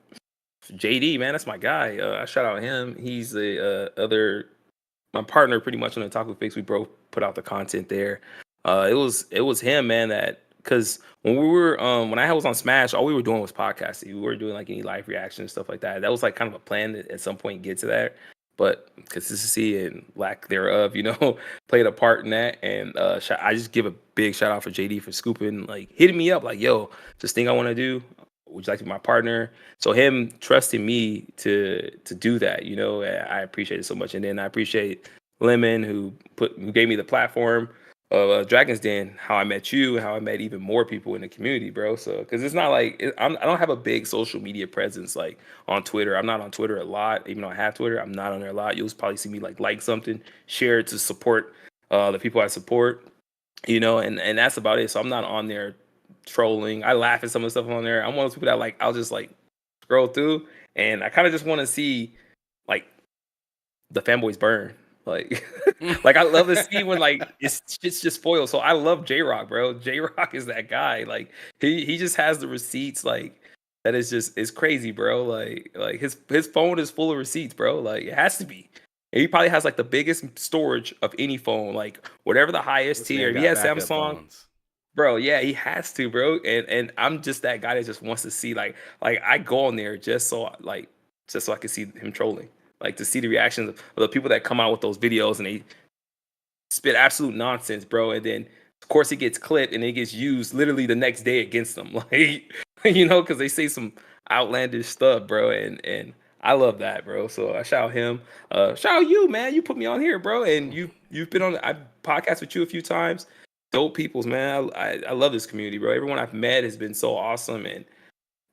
JD, man, that's my guy. I shout out him. He's the my partner pretty much on the Taco Fix. We both put out the content there. It was him, man, that because when I was on Smash, all we were doing was podcasting. We weren't doing like any live reaction and stuff like that. That was like kind of a plan to at some point get to that. But consistency and lack thereof, played a part in that. And I just give a big shout out for JD for scooping, like hitting me up, like, yo, this thing I want to do. Would you like to be my partner? So him trusting me to do that, I appreciate it so much. And then I appreciate Lemon who gave me the platform of Dragon's Den, how I met you, how I met even more people in the community, bro. So because it's not like I don't have a big social media presence like on Twitter. I'm not on Twitter a lot, even though I have Twitter. I'm not on there a lot. You'll probably see me like something, share it to support the people I support, and that's about it. So I'm not on there trolling. I laugh at some of the stuff on there. I'm one of those people that like I'll just like scroll through, and I kind of just want to see like the fanboys burn. Like, like I love to see when like it's just spoiled. So I love J Rock, bro. J Rock is that guy. Like he just has the receipts. Like that is just it's crazy, bro. Like his phone is full of receipts, bro. Like it has to be. And he probably has like the biggest storage of any phone. Like whatever the highest tier. If he has Samsung. Phones. Bro, yeah, he has to, bro. And I'm just that guy that just wants to see like I go on there just so I can see him trolling. Like to see the reactions of the people that come out with those videos and they spit absolute nonsense, bro. And then of course it gets clipped and it gets used literally the next day against them. Like because they say some outlandish stuff, bro. And I love that, bro. So I shout him. Shout out you, man. You put me on here, bro. And you've been on I podcast with you a few times. Dope peoples, man. I love this community, bro. Everyone I've met has been so awesome, and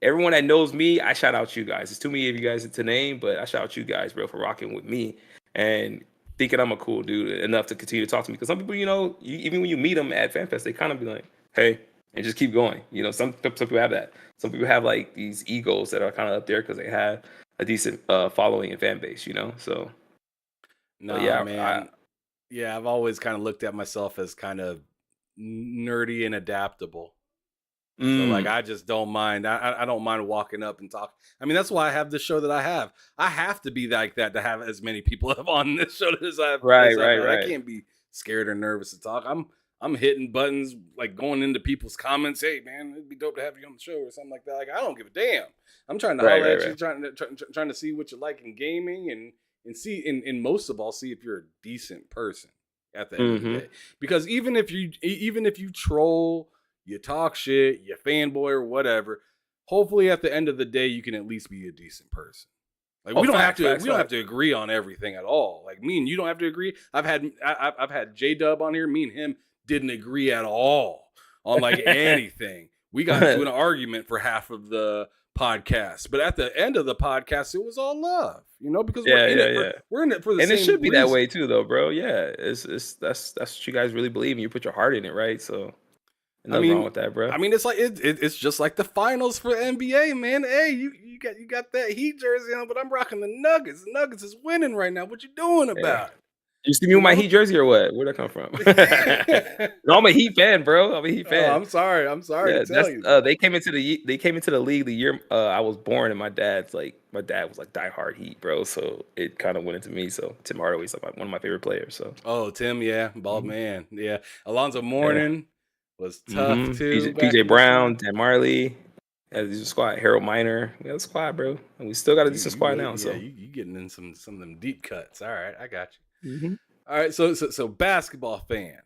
everyone that knows me, I shout out you guys. It's too many of you guys to name, but I shout out you guys, bro, for rocking with me and thinking I'm a cool dude enough to continue to talk to me. Because some people, even when you meet them at FanFest, they kind of be like, "Hey, and just keep going. You know, some people have that. Some people have like these egos that are kind of up there because they have a decent following and fan base. You know, so but Nah, yeah, man. Yeah, I've always kind of looked at myself as kind of nerdy and adaptable. So like mm, I just don't mind. I don't mind walking up and talk. I mean, that's why I have the show that I have. I have to be like that to have as many people on this show right, as I've right, had. I right. can't be scared or nervous to talk. I'm hitting buttons like going into people's comments. Hey man, it'd be dope to have you on the show or something like that. Like I don't give a damn. I'm trying to Right, holler right, at you, right. trying to see what you like in gaming and see and most of all see if you're a decent person at the end of the Mm-hmm. day. Because even if you troll, you talk shit, you fanboy or whatever, hopefully at the end of the day you can at least be a decent person. Like Oh, facts, facts, we don't have facts. to agree on everything at all. Like me and you don't have to agree. I've had J Dub on here. Me and him didn't agree at all on like anything. We got into an argument for half of the podcast, but at the end of the podcast, it was all love. You know, because Yeah, yeah, yeah. we're in it for the And it same should be that reason. way too, though, bro. Yeah, it's that's what you guys really believe, and you put your heart in it, right? So I nothing wrong mean, with that, bro. it's like it's just like the finals for NBA, man. Hey, you got that Heat jersey on, but I'm rocking the Nuggets. The Nuggets is winning right now. What you doing Yeah. about You see me it? with my Heat jersey or what? Where'd that come from? No, I'm a Heat fan, bro. I'm a Heat Oh, fan. I'm sorry. I'm sorry to Yeah, tell that's you that. they came into the league the year I was born, and my dad was like diehard Heat, bro. So it kind of went into me. So Tim Hardaway's like one of my favorite players. So Oh, Tim, yeah, bald mhm. man, yeah. Alonzo Yeah, Mourning was tough mm-hmm. too back PJ in the Brown, day. Dan Marley, yeah, this is squad. Harold Miner, we got a squad, bro, and we still got a decent squad now. Yeah, So you getting in some of them deep cuts. All right, I got you. hmm All right, so basketball fan,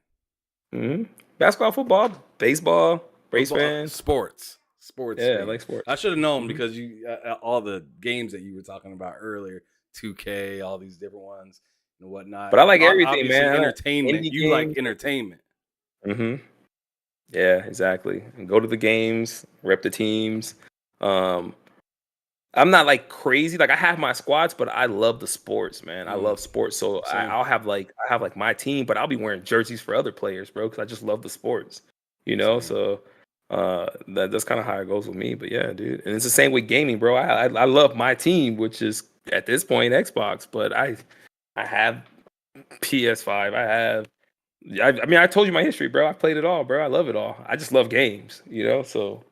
hmm basketball, football, baseball, race football, fan. sports Yeah, I fan. like sports. I should have known hmm because you all the games that you were talking about earlier, 2K, all these different ones and whatnot. But I like everything, Obviously, man. I like entertainment. indie You like games. entertainment. hmm Yeah, exactly. And go to the games, rep the teams. Um, I'm not like crazy. Like I have my squads, but I love the sports, man. I Mm, love sports. So same. I have like my team, but I'll be wearing jerseys for other players, bro, because I just love the sports. You know, Same. so that's kind of how it goes with me. But yeah, dude, and it's the same with gaming, bro. I love my team, which is at this point Xbox, but I have PS5. I mean, I told you my history, bro. I played it all, bro. I love it all. I just love games, you know. So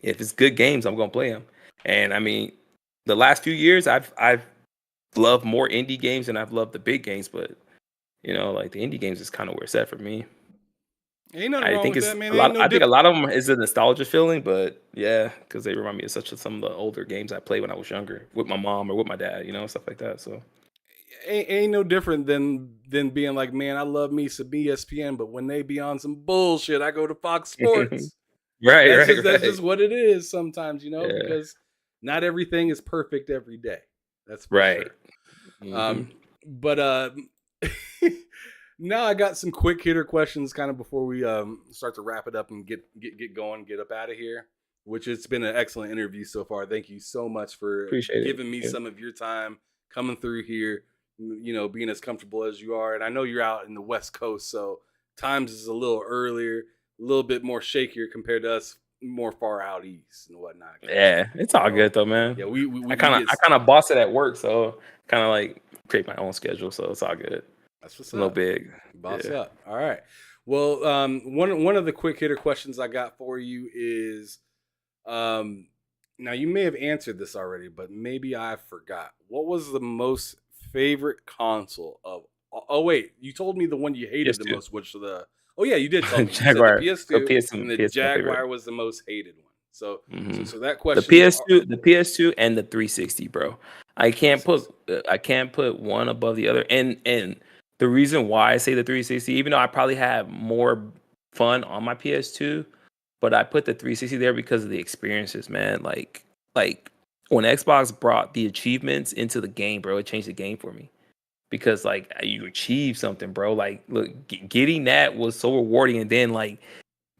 if it's good games, I'm gonna play them. And I mean, the last few years, I've loved more indie games than I've loved the big games. But you know, like the indie games is kind of where it's at for me. Ain't nothing I wrong think with it's that, man. a Ain't lot. no I think a dip. lot of them is a nostalgia feeling, but yeah, because they remind me of some of the older games I played when I was younger with my mom or with my dad, you know, stuff like that. So Ain't no different than being like, man, I love me some ESPN, but when they be on some bullshit, I go to Fox Sports. right, right, That's right. just what it is sometimes, Yeah, because not everything is perfect every day. That's for right. sure. hmm But now I got some quick hitter questions kind of before we start to wrap it up and get going, get up out of here. Which it's been an excellent interview so far. Thank you so much for Appreciate it. giving me Yeah. some of your time coming through here. You know, being as comfortable as you are, and I know you're out in the West Coast, so times is a little earlier, a little bit more shakier compared to us more far out east and whatnot. Yeah, it's all So good though, man. yeah, we I get kind of boss it at work, so kind of like create my own schedule, so it's all good. that's what's It's no up. big. Boss Yeah. up. All right. Well, one of the quick hitter questions I got for you is, now you may have answered this already, but maybe I forgot. What was the most favorite console of? Oh wait, you told me the one you hated the PS2. most, which the. Oh yeah, you did tell me. You said the Jaguar. So PS2 and the PS2 my favorite. Jaguar was the most hated one. So hmm so that The question is PS2, the PS2, and the 360, bro. $360. I can't put one above the other. And the reason why I say the 360, even though I probably have more fun on my PS2, but I put the 360 there because of the experiences, man. Like when Xbox brought the achievements into the game, bro, it changed the game for me. Because like you achieve something, bro. Like look, getting that was so rewarding, and then like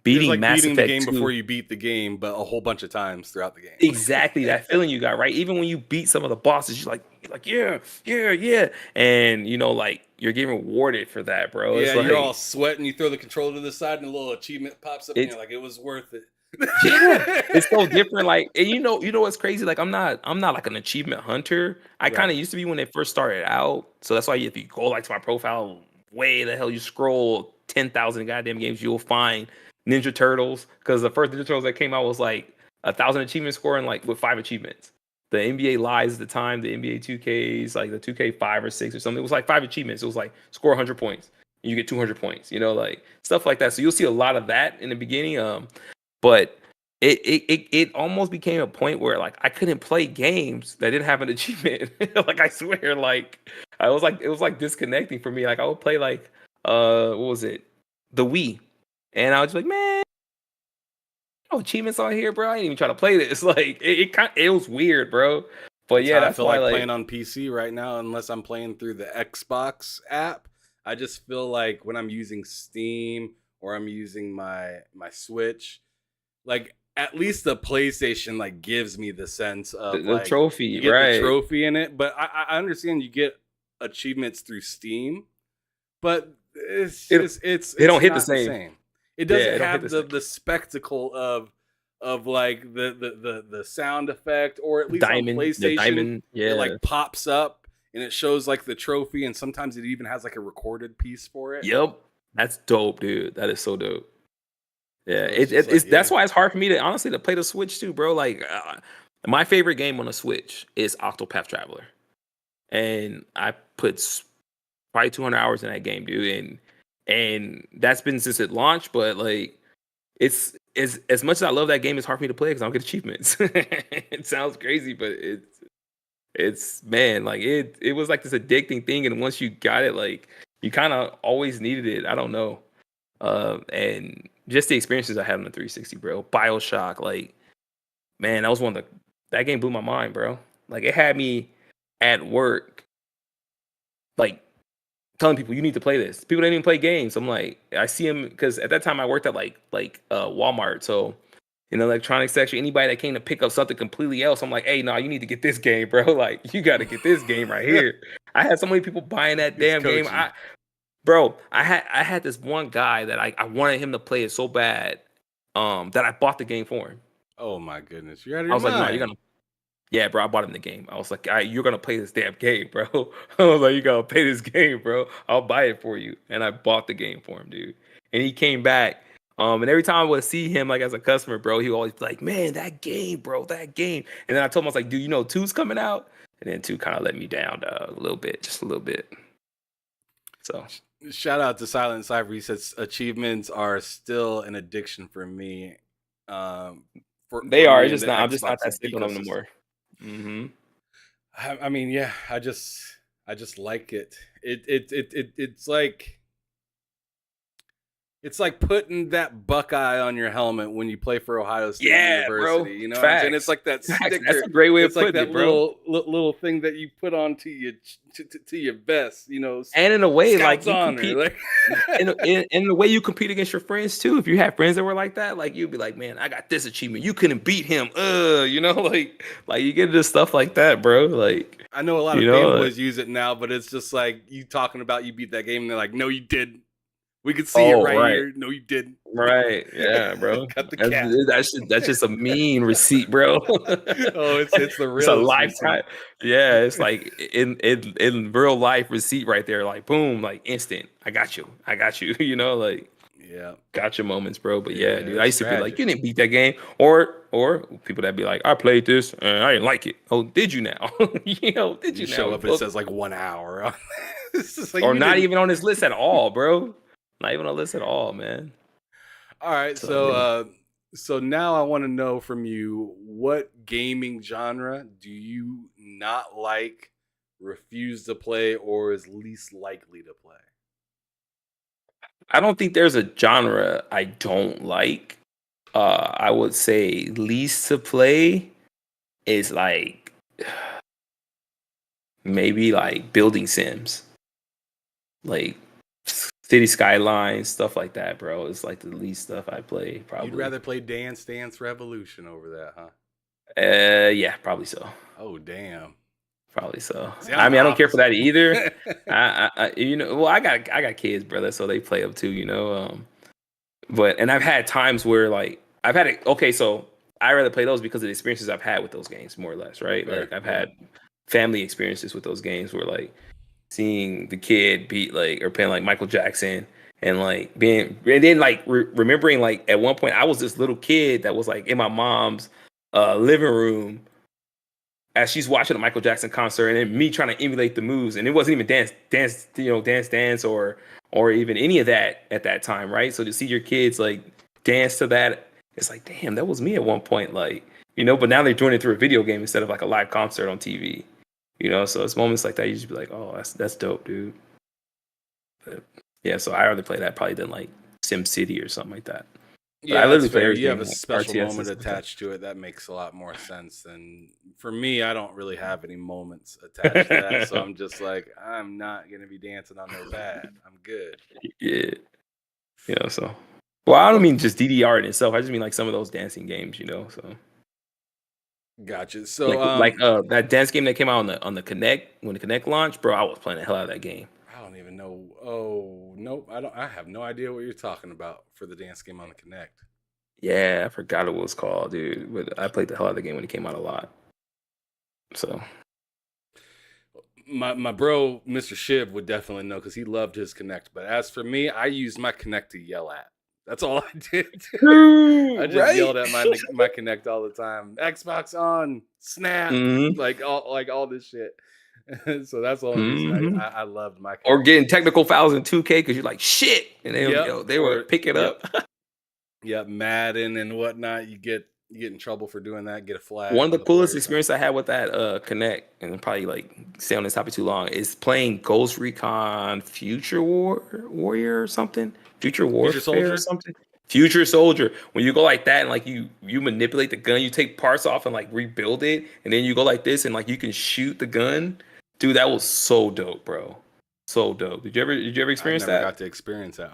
It was beating like Mass beating the Effect game 2. before you beat the game, but a whole bunch of times throughout the game. Exactly that feeling you got, right? Even when you beat some of the bosses, you're like, He's like, yeah, yeah, yeah. And you know, like you're getting rewarded for that, bro. It's Yeah, you're all like sweating. You throw the controller to the side, and a little achievement pops up, and it's you're like, "It was worth it." yeah, it's so different. Like, and you know what's crazy? Like, I'm not like an achievement hunter. I kind Right. of used to be when it first started out. So that's why if you go like to my profile, way the hell you scroll 10,000 goddamn games, you'll find Ninja Turtles. Because the first Ninja Turtles that came out was like 1,000 achievement score and like with 5 achievements. The NBA Lives at the time, the NBA 2Ks, like the 2K 5 or 6 or something. It was like 5 achievements. It was like score 100 points. And you get 200 points. You know, like stuff like that. So you'll see a lot of that in the beginning. But it almost became a point where like I couldn't play games that didn't have an achievement. Like I swear, like I was like it was like disconnecting for me. Like I would play like what was it? The Wii. And I was like, man, no achievements on here, bro. I ain't even trying to play this. Like it was weird, bro. But That's yeah, how I that's feel why like playing like on PC right now, unless I'm playing through the Xbox app. I just feel like when I'm using Steam or I'm using my Switch, like at least the PlayStation like gives me the sense of the like trophy, you get the right? trophy in it. But I understand you get achievements through Steam, but it's It just they don't it's hit the not the same. same. It Yeah, doesn't it don't hit have the same. the spectacle of like the sound effect, or at least on The PlayStation, diamond, it yeah. like pops up and it shows like the trophy, and sometimes it even has like a recorded piece for it. Yep. That's dope, dude. That is so dope. Yeah, So it's just like, it's yeah. that's why it's hard for me to honestly to play the Switch too, bro. Like my favorite game on the Switch is Octopath Traveler, and I put probably 200 hours in that game, dude. And that's been since it launched. But like, it's as much as I love that game, it's hard for me to play because I don't get achievements. It sounds crazy, but it's man, like it was like this addicting thing, and once you got it, like you kind of always needed it. I don't know. And just the experiences I had on the 360, bro. BioShock, like, man, that was one of the that game blew my mind, bro. Like it had me at work, like telling people you need to play this. People didn't even play games. I'm like, I see them because at that time I worked at Walmart, so in the electronics section, anybody that came to pick up something completely else, I'm like, hey, no, you need to get this game, bro. Like you got to get this game right here. I had so many people buying that He's damn game. coaching. Bro, I had this one guy that I wanted him to play it so bad, that I bought the game for him. Oh my goodness, you're out of I your was like, no, you're mind. gonna yeah, bro, I bought him the game. I was like, all right, you're gonna play this damn game, bro. I was like, you gotta play this game, bro. I'll buy it for you. And I bought the game for him, dude. And he came back. And every time I would see him like as a customer, bro, he would always be like, man, that game, bro, that game. And then I told him, I was like, dude, you know, two's coming out. And then two kind of let me down, dog, a little bit, just a little bit. So Shout out to Silent Cypher. He says achievements are still an addiction for me. Um, they for are. me It's in just the not. I'm just not Xbox that sick on them no ecosystem. more. Hmm. I mean, yeah, I just like it. It's like putting that Buckeye on your helmet when you play for Ohio State Yeah, bro. University. You know what I'm saying? It's Facts. like that Facts. That's sticker. a great way It's of like putting that it, bro. little thing that you put onto your to your vest. You know, And in a way, like Scouts you honor. compete Like, in the way you compete against your friends too. If you have friends that were like that, like you'd be like, man, I got this achievement. You couldn't beat him. You know, like you get into stuff like that, bro. Like, I know a lot of you know, fanboys use it now, but it's just like you talking about you beat that game, and they're like, "No, you didn't. We could see it oh right right. here. No, you didn't. Right. Yeah, bro. Cut the cap." That's just a mean receipt, bro. Oh, it's the It's a realest lifetime. receipt. Yeah, it's like in real life receipt right there, like boom, like instant. I got you. I got you. You know, like Yeah, gotcha moments, bro. But yeah, yeah, dude, I it's used to be like, tragic. you didn't beat that game, or people that be like, I played this and I didn't like it. Oh, did you now? You know, did You you show now? up, it says like 1 hour. It's just like Or you not didn't. even on this list at all, bro. Not even on the list at all, man. All right, So yeah. so now I want to know from you, what gaming genre do you not like, refuse to play, or is least likely to play? I don't think there's a genre I don't like. I would say least to play is like maybe like building sims, like city skylines, stuff like that, bro. It's like the least stuff I play, You'd probably. rather play Dance Dance Revolution over that, huh? Yeah, probably so. Oh, damn. Probably so. See, I I'm the mean, I don't care for that opposite. either. Well, I got kids, brother, so they play up too, But and I've had times where like I've had it. Okay, so I rather play those because of the experiences I've had with those games, more or less, right? Fair, Like I've yeah. had family experiences with those games where like seeing the kid beat like or playing like Michael Jackson and like being and then like remembering like at one point I was this little kid that was like in my mom's living room as she's watching a Michael Jackson concert and then me trying to emulate the moves and it wasn't even dance or even any of that at that time, right? So to see your kids like dance to that, it's like damn, that was me at one point, like but now they're doing it through a video game instead of like a live concert on TV. So it's moments like that you just be like, oh, that's dope, dude. But yeah, so I rather play that probably than like Sim City or something like that. But I Yeah, that's literally play fair. You have everything a like special RTS and moment stuff like that. attached to it. That makes a lot more sense than for me. I don't really have any moments attached to that, so I'm just like, I'm not gonna be dancing on no pad. I'm good. Yeah, so. Well, I don't Well, mean just DDR in itself. I just mean like some of those dancing games. So gotcha. So, that dance game that came out on the Connect when the Connect launched, bro. I was playing the hell out of that game. I don't even know. Oh, nope. I don't. I have no idea what you're talking about for the dance game on the Connect. Yeah, I forgot what it was called, dude. But I played the hell out of the game when it came out a lot. So My bro, Mr. Shiv, would definitely know because he loved his Connect. But as for me, I used my Connect to yell at. That's all I did. I just right? yelled at my Connect all the time. Xbox on, snap, hmm like all this shit. So that's the only reason hmm I loved my Or Connect. getting technical fouls in 2K because you're like shit, and then Yep. they were Or pick it yep. up. Yep. Madden and whatnot. You get in trouble for doing that. Get a flag One of on the the coolest player. So experience I had with that Connect, and probably like stay on this topic too long, is playing Ghost Recon Warrior or something, Future Future Warfare or Soldier. something. Future Soldier. When you go like that and like you manipulate the gun, you take parts off and like rebuild it, and then you go like this and like you can shoot the gun. Dude, that was so dope, bro. So dope. Did you ever I experience never that? got to experience that.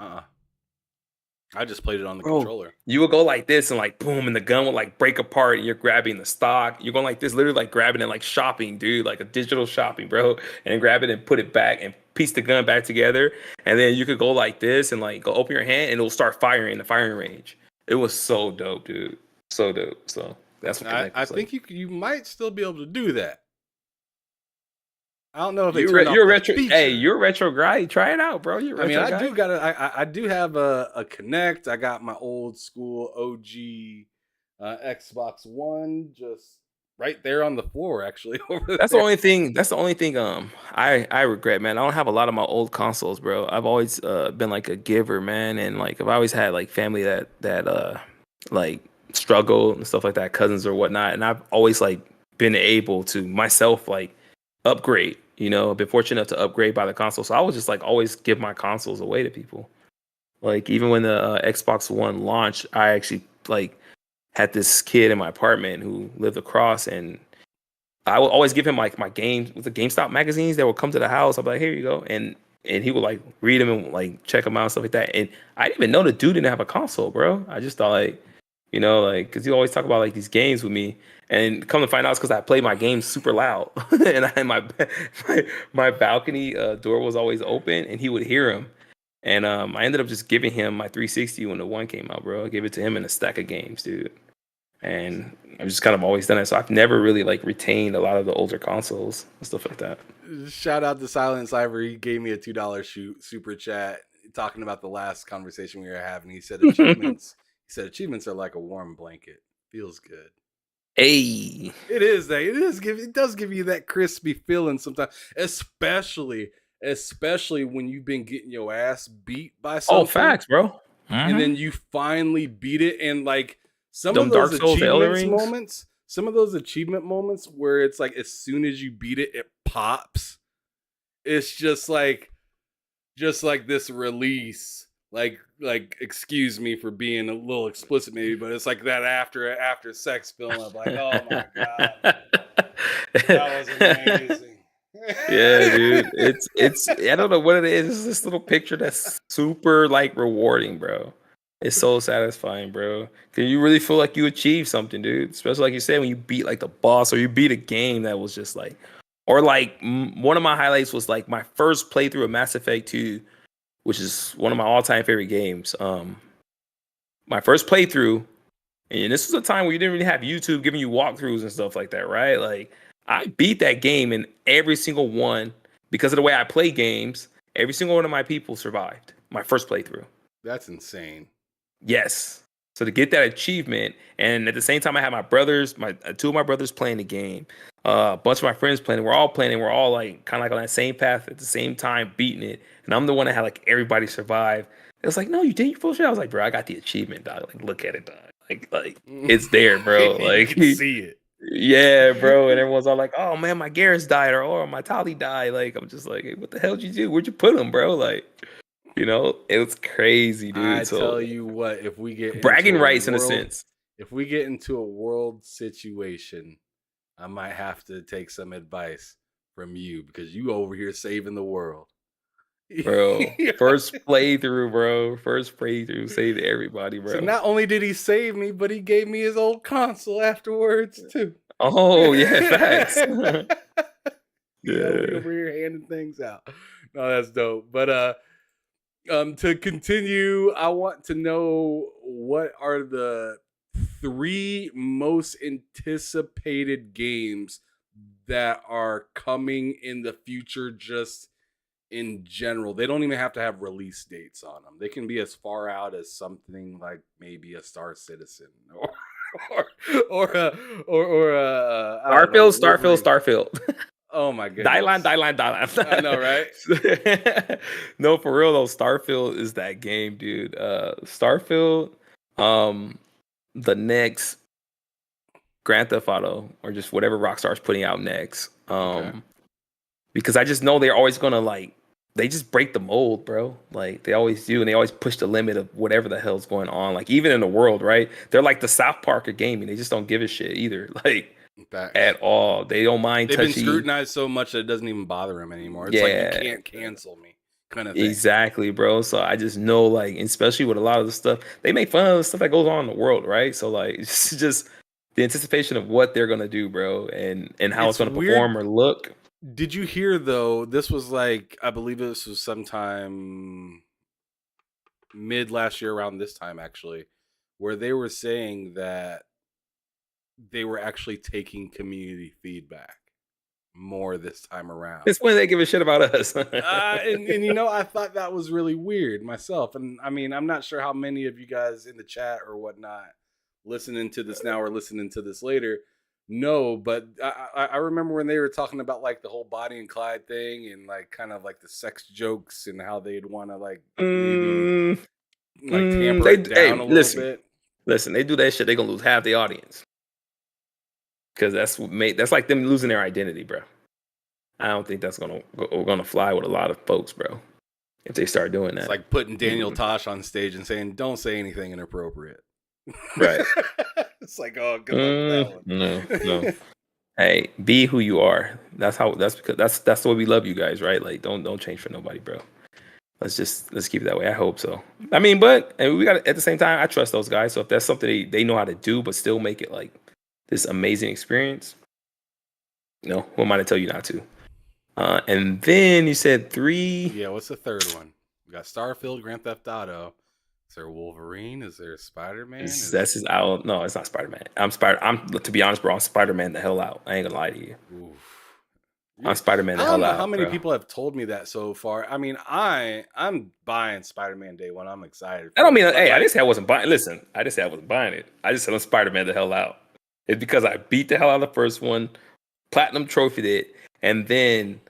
I just played it on the Bro, controller. you would go like this and like boom, and the gun would like break apart, and you're grabbing the stock. You're going like this, literally like grabbing it like shopping, dude, like a digital shopping, bro, and grab it and put it back and piece the gun back together. And then you could go like this and like go open your hand and it'll start firing in the firing range. It was so dope, dude. So dope. So that's what Connect I was like. think you might still be able to do that. I don't know if they You're turned off you're the retro. Hey, feature. you're a retro guy. Try it out, bro. You're a I mean, retro guy. I do have a Connect. I got my old school OG Xbox One just right there on the floor, actually over That's the there. only thing. That's the only thing. I regret, man. I don't have a lot of my old consoles, bro. I've always been like a giver, man, and like I've always had like family that like struggle and stuff like that, cousins or whatnot, and I've always like been able to myself like upgrade. I've been fortunate enough to upgrade by the console, so I was just like always give my consoles away to people. Like even when the Xbox One launched, I actually like had this kid in my apartment who lived across and I would always give him like my games with the GameStop magazines that would come to the house. I'd be like, here you go. And he would like read them and like check them out and stuff like that. And I didn't even know the dude didn't have a console, bro. I just thought like, cause you always talk about like these games with me and come to find out it's cause I play my games super loud and my balcony door was always open and he would hear them. And I ended up just giving him my 360 when the one came out, bro. I gave it to him in a stack of games, dude. And I've just kind of always done it. So I've never really like retained a lot of the older consoles and stuff like that. Shout out to Silence Ivory. He gave me a $2 super chat talking about the last conversation we were having. He said achievements. He said achievements are like a warm blanket. Feels good. Hey. It is that. It does give you that crispy feeling sometimes, especially when you've been getting your ass beat by Oh, something, facts, bro. and Mm-hmm. then you finally beat it, and like some of Them those Dark Souls, the Elden achievements Rings. moments, some of those achievement moments where it's like as soon as you beat it, it pops. It's just like this release. Like excuse me for being a little explicit maybe, but it's like that after sex feeling of like, oh my god, that was amazing. Yeah, dude. It's I don't know what it is. It's this little picture that's super like rewarding, bro. It's so satisfying, bro. Cause you really feel like you achieved something, dude. Especially like you said, when you beat like the boss or you beat a game that was just like, Or like one of my highlights was like my first playthrough of Mass Effect 2, which is one of my all-time favorite games. My first playthrough, and this was a time where you didn't really have YouTube giving you walkthroughs and stuff like that, right? Like I beat that game in every single one because of the way I play games. Every single one of my people survived my first playthrough. That's insane. Yes. So to get that achievement, and at the same time, I had my brothers, my two of my brothers playing the game, a bunch of my friends playing. We're all playing. We're all like kind of like on that same path at the same time, beating it. And I'm the one that had like everybody survive. It was like, no, you did your full shit. I was like, bro, I got the achievement, dog. Like, look at it, dog. Like it's there, bro. Like, you can see it. Yeah, bro. And everyone's all like, oh man, my Garrus died, or oh my Tali died. Like, I'm just like, hey, what the hell did you do? Where'd you put him, bro? Like, it was crazy, dude. I tell you what, if we get bragging rights in a sense. If we get into a world situation, I might have to take some advice from you because you over here saving the world. Bro, first playthrough, saved everybody, bro. So not only did he save me, but he gave me his old console afterwards too. Oh yeah, facts. Yeah, over here handing things out. No, that's dope. But to continue, I want to know what are the 3 most anticipated games that are coming in the future, just in general. They don't even have to have release dates on them. They can be as far out as something like maybe a Star Citizen or Starfield. Oh my goodness. Dylan. I know, right? No, for real though, Starfield is that game, dude. Starfield, the next Grand Theft Auto, or just whatever Rockstar's putting out next. Because I just know they're always gonna they just break the mold, bro. Like they always do, and they always push the limit of whatever the hell's going on. Like even in the world, right? They're like the South Park of gaming. They just don't give a shit either. Like at all. They don't mind. They've been scrutinized so much that it doesn't even bother them anymore. It's like you can't cancel me, kind of thing. Exactly, bro. So I just know, like, especially with a lot of the stuff, they make fun of the stuff that goes on in the world, right? So like, it's just the anticipation of what they're gonna do, bro, and how it's gonna perform or look. Did you hear though? This was like, I believe this was sometime mid last year, around this time actually, where they were saying that they were actually taking community feedback more this time around. It's when they give a shit about us. and I thought that was really weird myself. And I mean, I'm not sure how many of you guys in the chat or whatnot listening to this now or listening to this later. No, but I remember when they were talking about like the whole Bonnie and Clyde thing and like kind of like the sex jokes and how they'd want to like maybe like tamper it down a little bit. Listen, they do that shit, they gonna lose half the audience. Because that's like them losing their identity, bro. I don't think that's gonna fly with a lot of folks, bro. If they start doing that, it's like putting Daniel Tosh on stage and saying, "Don't say anything inappropriate." Right. It's like, oh, good luck with that one. No. Hey, be who you are. That's the way we love you guys, right? Like, don't change for nobody, bro. Let's keep it that way. I hope so. I mean, but we got at the same time, I trust those guys. So if that's something they know how to do, but still make it like this amazing experience, who am I to tell you not to? And then you said 3. Yeah, what's the third one? We got Starfield, Grand Theft Auto. Is there Wolverine? Is there Spider-Man? That's his out. No, it's not Spider-Man. I'm to be honest, bro, I'm Spider-Man the hell out. I ain't gonna lie to you. Oof. I'm Spider-Man the hell out. I don't know how many people have told me that so far. I mean, I'm buying Spider-Man day one. I'm excited. I don't mean, hey, I didn't say I wasn't buying. Listen, I didn't say I wasn't buying it. I just said I'm Spider-Man the hell out. It's because I beat the hell out of the first one, platinum trophied it, and then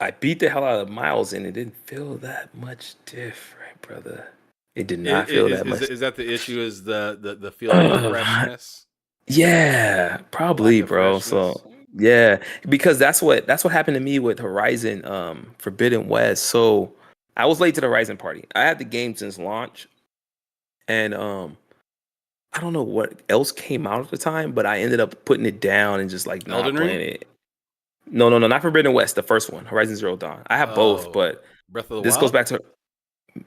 I beat the hell out of Miles, and it didn't feel that much different, brother. It did not feel that much. Is that the issue? Is the feeling of freshness? Yeah, probably, bro. So yeah, because that's what happened to me with Horizon Forbidden West. So I was late to the Horizon party. I had the game since launch, and I don't know what else came out at the time, but I ended up putting it down and just like not playing it. No, not Forbidden West, the first one, Horizon Zero Dawn. I have both, but Breath of the this Wild? goes back to.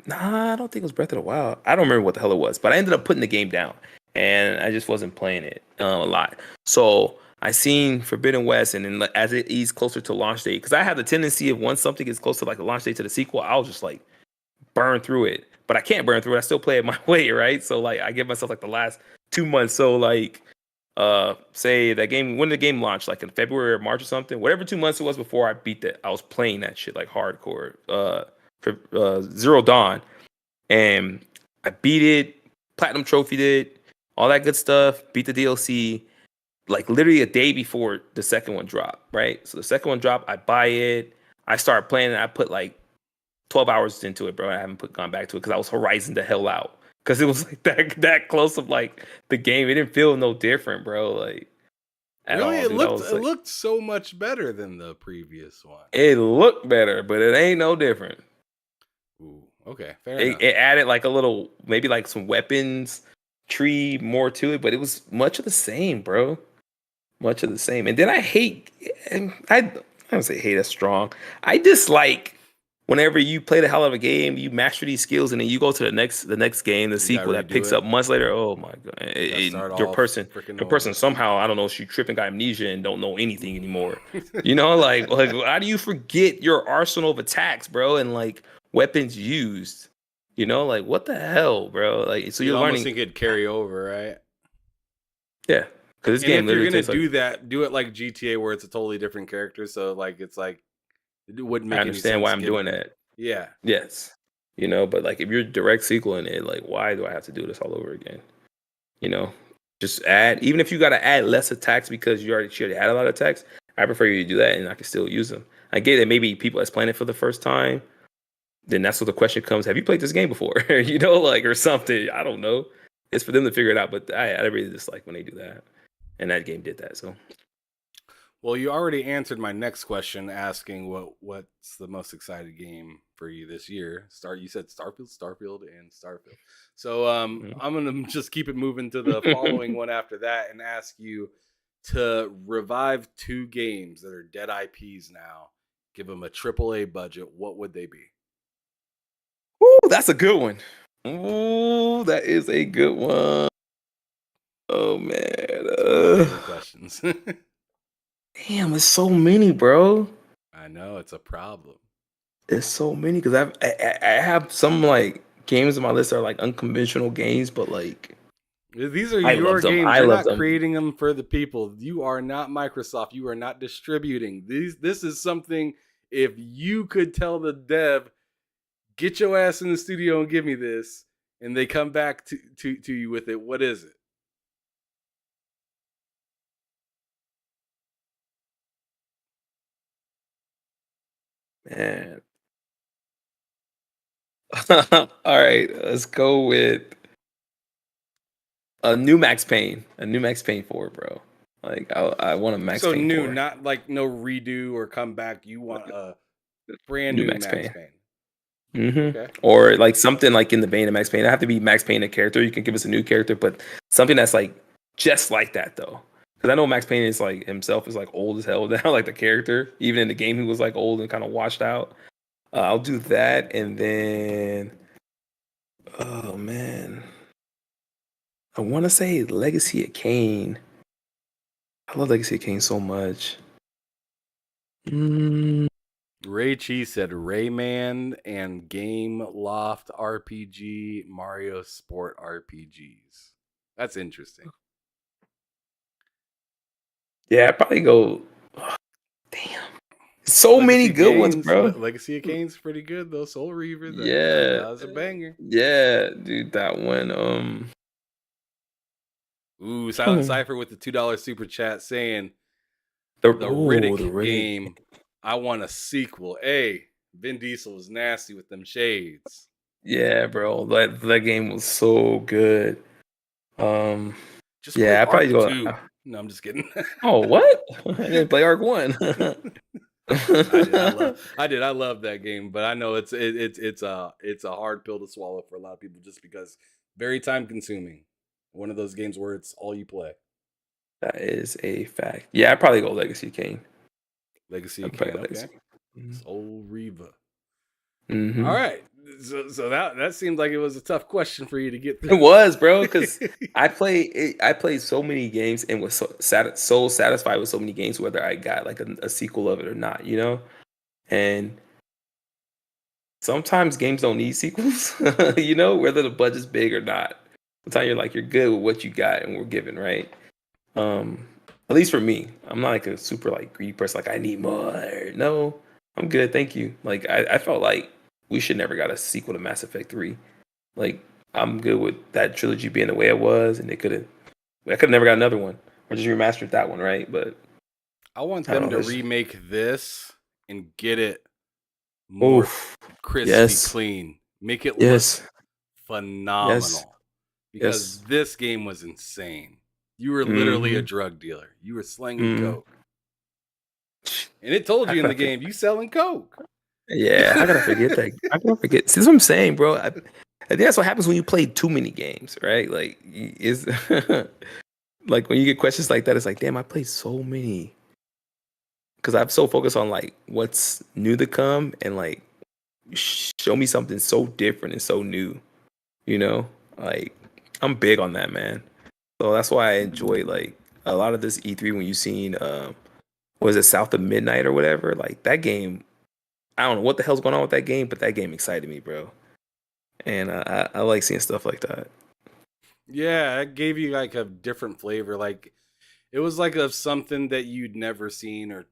Nah, I don't think it was Breath of the Wild. I don't remember what the hell it was, but I ended up putting the game down, and I just wasn't playing it a lot. So I seen Forbidden West, and then as it eased closer to launch date, because I have the tendency of once something gets close to like the launch date to the sequel, I'll just like burn through it. But I can't burn through it. I still play it my way, right? So like I give myself like the last 2 months. So like say that game when the game launched, like in February or March or something, whatever 2 months it was before I beat that, I was playing that shit like hardcore. For Zero Dawn. And I beat it, platinum trophied it, all that good stuff, beat the DLC like literally a day before the second one dropped, right? So the second one dropped, I buy it, I start playing it, I put like 12 hours into it, bro. I haven't gone back to it because I was Horizon the hell out. Because it was like that close of like the game. It didn't feel no different, bro. Like at Really, all, dude. I was it like, looked so much better than the previous one. it looked better, but it ain't no different. Ooh, okay, fair It, enough. it added like a little, maybe like some weapons tree more to it, but it was much of the same, bro. Much of the same. And then I hate, and I don't say hate is strong. I dislike whenever you play the hell out of a game, you master these skills, and then you go to the next game, the You gotta sequel that redo picks it. up months later. Oh my god! You gotta start Your all person, freaking your person over. somehow, I don't know, she tripping, got amnesia, and don't know anything anymore. You know, like how do you forget your arsenal of attacks, bro, and like weapons used? You know, like what the hell, bro? Like so You'd you're almost learning, think it'd carry over, right? yeah, because this And game if you're literally gonna takes like. do that, do it like GTA, where it's a totally different character. So like it's like it wouldn't I make any understand why sense I'm doing given. that. Yeah, Yes. You know, but like if you're direct sequel in it, like why do I have to do this all over again? You know, just add, even if you got to add less attacks because she already had a lot of attacks, I prefer you to do that and I can still use them. I get that maybe people that's playing it for the first time, then that's what the question comes, have you played this game before? You know, like, or something. I don't know. It's for them to figure it out, but I really dislike when they do that. And that game did that. So, well, you already answered my next question, asking what's the most excited game for you this year. You said Starfield, and Starfield. So I'm gonna just keep it moving to the following one after that, and ask you to revive two games that are dead IPs now. Give them a AAA budget. What would they be? ooh, that's a good one. Ooh, that is a good one. Oh man. It's one of my favorite questions. Damn, it's so many, bro. I know it's a problem. It's so many because I have some like games on my list that are like unconventional games, but like These are I your love them. games. I You're love not them. creating them for the people. You are not Microsoft. You are not distributing. This is something, if you could tell the dev, get your ass in the studio and give me this, and they come back to you with it, what is it? Man. All right, let's go with a new Max Payne. A new Max Payne 4, bro. Like I want a Max So Payne new, 4. not like no redo or come back. You want a brand New new Max Max Payne. Payne. Mm-hmm. Okay. Or like something like in the vein of Max Payne. I have to be Max Payne a character. You can give us a new character, but something that's like just like that though. Because I know Max Payne is like himself is like old as hell now, like the character. Even in the game, he was like old and kind of washed out. I'll do that, and then oh man, I want to say Legacy of Kain. I love Legacy of Kain so much. Mm, Ray Cheese said Rayman and Game Loft RPG, Mario Sport RPGs. That's interesting. yeah, I'd probably go. Damn, so many good ones, bro. Legacy of Kane's pretty good though. Soul Reaver, Yeah, that was a banger. yeah, dude, that one. Ooh, Silent Cipher with the $2 super chat saying The the the Riddick Riddick. game. I want a sequel. Hey, Vin Diesel was nasty with them shades. Yeah, bro, that game was so good. Um, Just play yeah, I probably Arc go. 2. No, I'm just kidding. Oh, what? I didn't play Arc One. I did. I love that game, but I know it's a hard pill to swallow for a lot of people just because very time consuming. One of those games where it's all you play. That is a fact. Yeah, I'd probably go Legacy Kane. Legacy I'd of probably Kain, go okay. Legacy. Soul Reaver. Mm-hmm. All right. So that seemed like it was a tough question for you to get It through. was, bro, because I played so many games and was so satisfied with so many games, whether I got like a sequel of it or not, you know. And sometimes games don't need sequels, you know, whether the budget's big or not. Sometimes you're like you're good with what you got and we're given, right? Um, at least for me, I'm not like a super like greedy person. Like I need more. No, I'm good, thank you. Like I felt like we should never got a sequel to Mass Effect 3. Like I'm good with that trilogy being the way it was, and I could have never got another one or just remastered that one, right? But I want I don't them know. to This, remake this and get it more oof, crispy yes, clean. Make it look yes, yes. phenomenal. Because Yes. this game was insane. You were literally a Mm-hmm. drug dealer. You were slinging Mm. coke. And it told How you in could I the forget? game, you selling coke. Yeah, how could I forget that? How could I forget? See, that's what I'm saying, bro. I think that's what happens when you play too many games, right? Like, is like when you get questions like that, it's like, damn, I played so many. Because I'm so focused on like what's new to come and like show me something so different and so new, you know? Like, I'm big on that, man. So that's why I enjoy like a lot of this E3 when you seen was it South of Midnight or whatever? Like that game, I don't know what the hell's going on with that game, but that game excited me, bro. And I like seeing stuff like that. Yeah, it gave you like a different flavor. Like it was like of something that you'd never seen or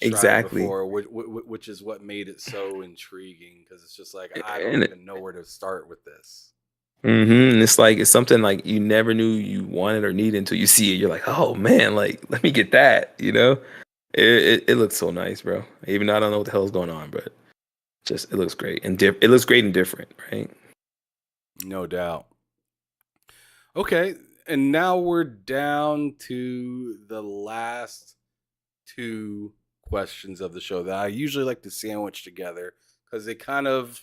tried Exactly. before, which is what made it so intriguing. Because it's just like I don't And even know where to start with this. and it's like it's something like you never knew you wanted or needed until you see it. You're like, oh man, like let me get that. You know, it looks so nice, bro. Even though I don't know what the hell's going on, but just it looks great and it looks great and different, right? No doubt. Okay, and now we're down to the last two questions of the show that I usually like to sandwich together because they're kind of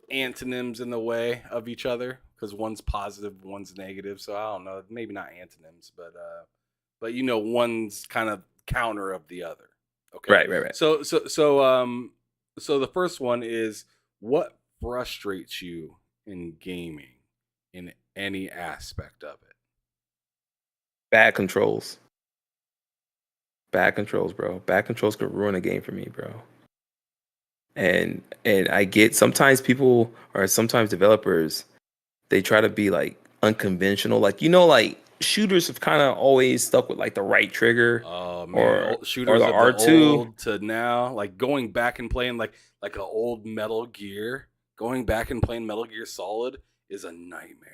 antonyms in the way of each other because one's positive, one's negative. So I don't know, maybe not antonyms, but you know, one's kind of counter of the other. Okay, Right, right, right. so the first one is what frustrates you in gaming in any aspect of it. Bad controls, bad controls, bro. Bad controls could ruin a game for me, bro. And I get sometimes people or sometimes developers they try to be like unconventional. Like you know, like shooters have kind of always stuck with like the right trigger Oh man, or old or shooters the of the R2. old to now, like going back and playing like an old Metal Gear, going back and playing Metal Gear Solid is a nightmare.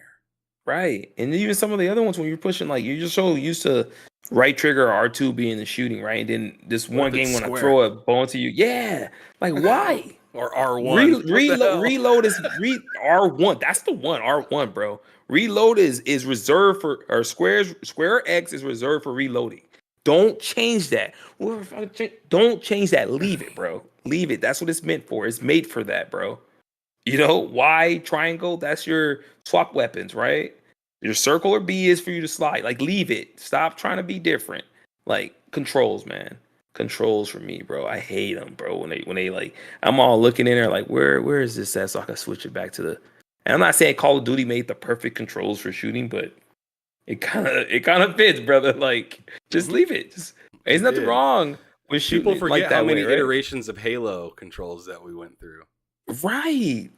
Right. And even some of the other ones when you're pushing like you're just so used to right trigger or R2 being the shooting, right? And then this What one if it's game when I square throw a ball to you, yeah. Like why? or R1? What the hell? Reload is R1. That's the one. R1, bro. Reload is reserved for or square X is reserved for reloading. Don't change that. Don't change that. Leave it, bro. Leave it. That's what it's meant for. It's made for that, bro. You know, Y triangle, that's your swap weapons, right? Your circle or B is for you to slide. Like leave it. Stop trying to be different. Like controls, man. Controls for me, bro. I hate them, bro. When they like I'm all looking in there like where is this at so I can switch it back to the and I'm not saying Call of Duty made the perfect controls for shooting, but it kind of fits, brother. Like just Mhm. leave it. Just there's It nothing did. wrong with shooting People it like forget how that way, many right? iterations of Halo controls that we went through. Right.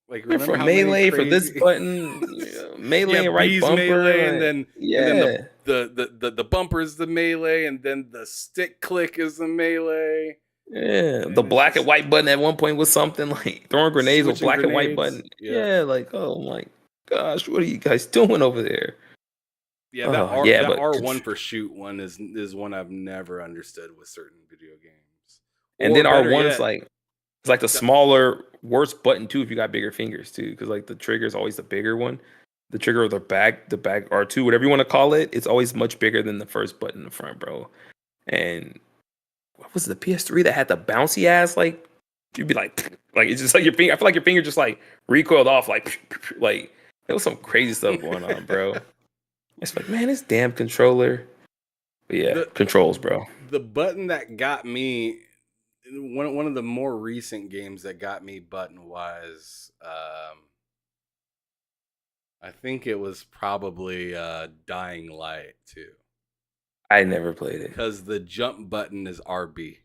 Like, Yeah, remember for how many melee, for this crazy? button, yeah, Yeah, melee, right B's bumper, melee, like, and then yeah, the bumper is the melee, and then the stick click is the melee, yeah. The and it's black and just white button at one point was something like throwing grenades with switching black and white button. grenades. Yeah, Yeah, like oh my gosh, what are you guys doing over there? yeah. Oh yeah, That but R1 for shoot one is one I've never understood with certain video games. and Or then R better one is yet, like it's like the the, smaller, worse button too if you got bigger fingers too, because like the trigger is always the bigger one. The trigger or the back R2, whatever you want to call it, it's always much bigger than the first button in the front, bro. And what was it, the PS3 that had the bouncy ass like you'd be like it's just like your finger. I feel like your finger just like recoiled off like there was some crazy stuff going on, bro. It's like man, this damn controller. But yeah, the controls, bro. the button that got me one of the more recent games that got me button wise, I think it was probably Dying Light 2. I never played it. Because the jump button is RB